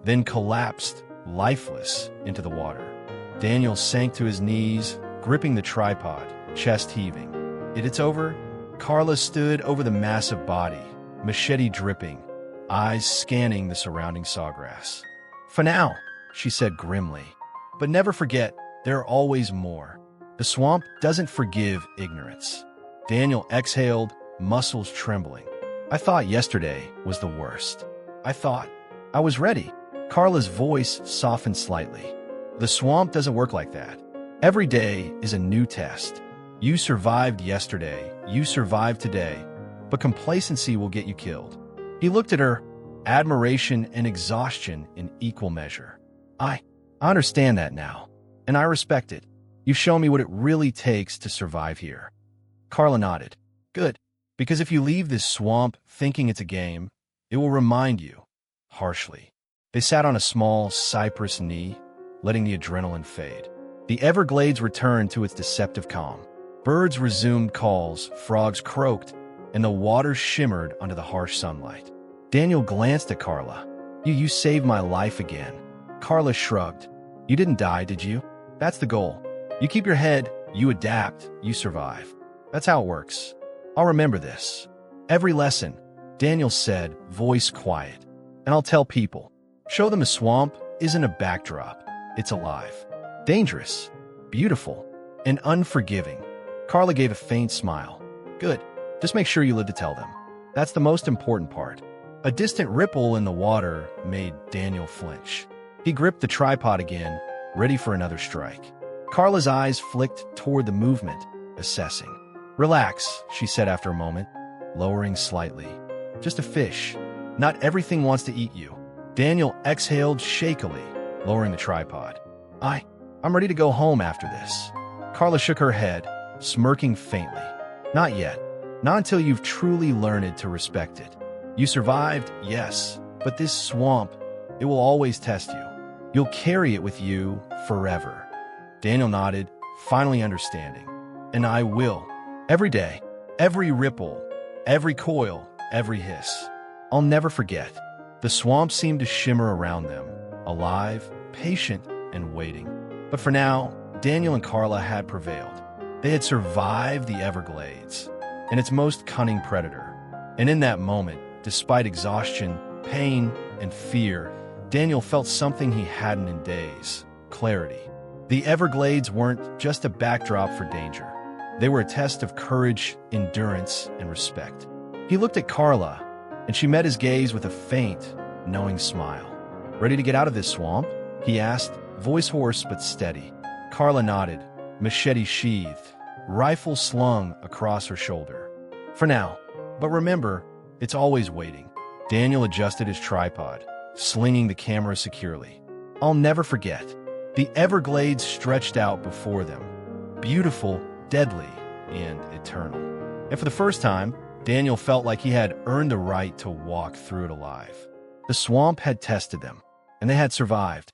then collapsed, lifeless, into the water. Daniel sank to his knees, gripping the tripod, chest heaving. It's over? Carla stood over the massive body, machete dripping, eyes scanning the surrounding sawgrass. For now, she said grimly. But never forget, there are always more. The swamp doesn't forgive ignorance. Daniel exhaled, muscles trembling. I thought yesterday was the worst. I thought I was ready. Carla's voice softened slightly. The swamp doesn't work like that. Every day is a new test. You survived yesterday, you survived today, but complacency will get you killed. He looked at her, admiration and exhaustion in equal measure. I understand that now, and I respect it. You've shown me what it really takes to survive here. Carla nodded. Good. Because if you leave this swamp thinking it's a game, it will remind you, harshly. They sat on a small cypress knee, letting the adrenaline fade. The Everglades returned to its deceptive calm. Birds resumed calls, frogs croaked, and the water shimmered under the harsh sunlight. Daniel glanced at Carla. You saved my life again." Carla shrugged. "You didn't die, did you? That's the goal. You keep your head, you adapt, you survive. That's how it works. I'll remember this. Every lesson," Daniel said, voice quiet. "And I'll tell people. Show them a swamp isn't a backdrop. It's alive. Dangerous, beautiful, and unforgiving." Carla gave a faint smile. "Good. Just make sure you live to tell them. That's the most important part." A distant ripple in the water made Daniel flinch. He gripped the tripod again, ready for another strike. Carla's eyes flicked toward the movement, assessing. "Relax," she said after a moment, lowering slightly. "Just a fish. Not everything wants to eat you." Daniel exhaled shakily, lowering the tripod. I'm ready to go home after this." Carla shook her head, smirking faintly. "Not yet. Not until you've truly learned to respect it. You survived, yes, but this swamp, it will always test you. You'll carry it with you forever." Daniel nodded, finally understanding. "And I will. Every day, every ripple, every coil, every hiss. I'll never forget." The swamp seemed to shimmer around them, alive, patient, and waiting. But for now, Daniel and Carla had prevailed. They had survived the Everglades and its most cunning predator. And in that moment, despite exhaustion, pain, and fear, Daniel felt something he hadn't in days: clarity. The Everglades weren't just a backdrop for danger. They were a test of courage, endurance, and respect. He looked at Carla, and she met his gaze with a faint, knowing smile. "Ready to get out of this swamp?" he asked, voice hoarse but steady. Carla nodded, machete sheathed, rifle slung across her shoulder. "For now. But remember, it's always waiting." Daniel adjusted his tripod, slinging the camera securely. "I'll never forget." The Everglades stretched out before them, beautiful, deadly, and eternal. And for the first time, Daniel felt like he had earned the right to walk through it alive. The swamp had tested them, and they had survived.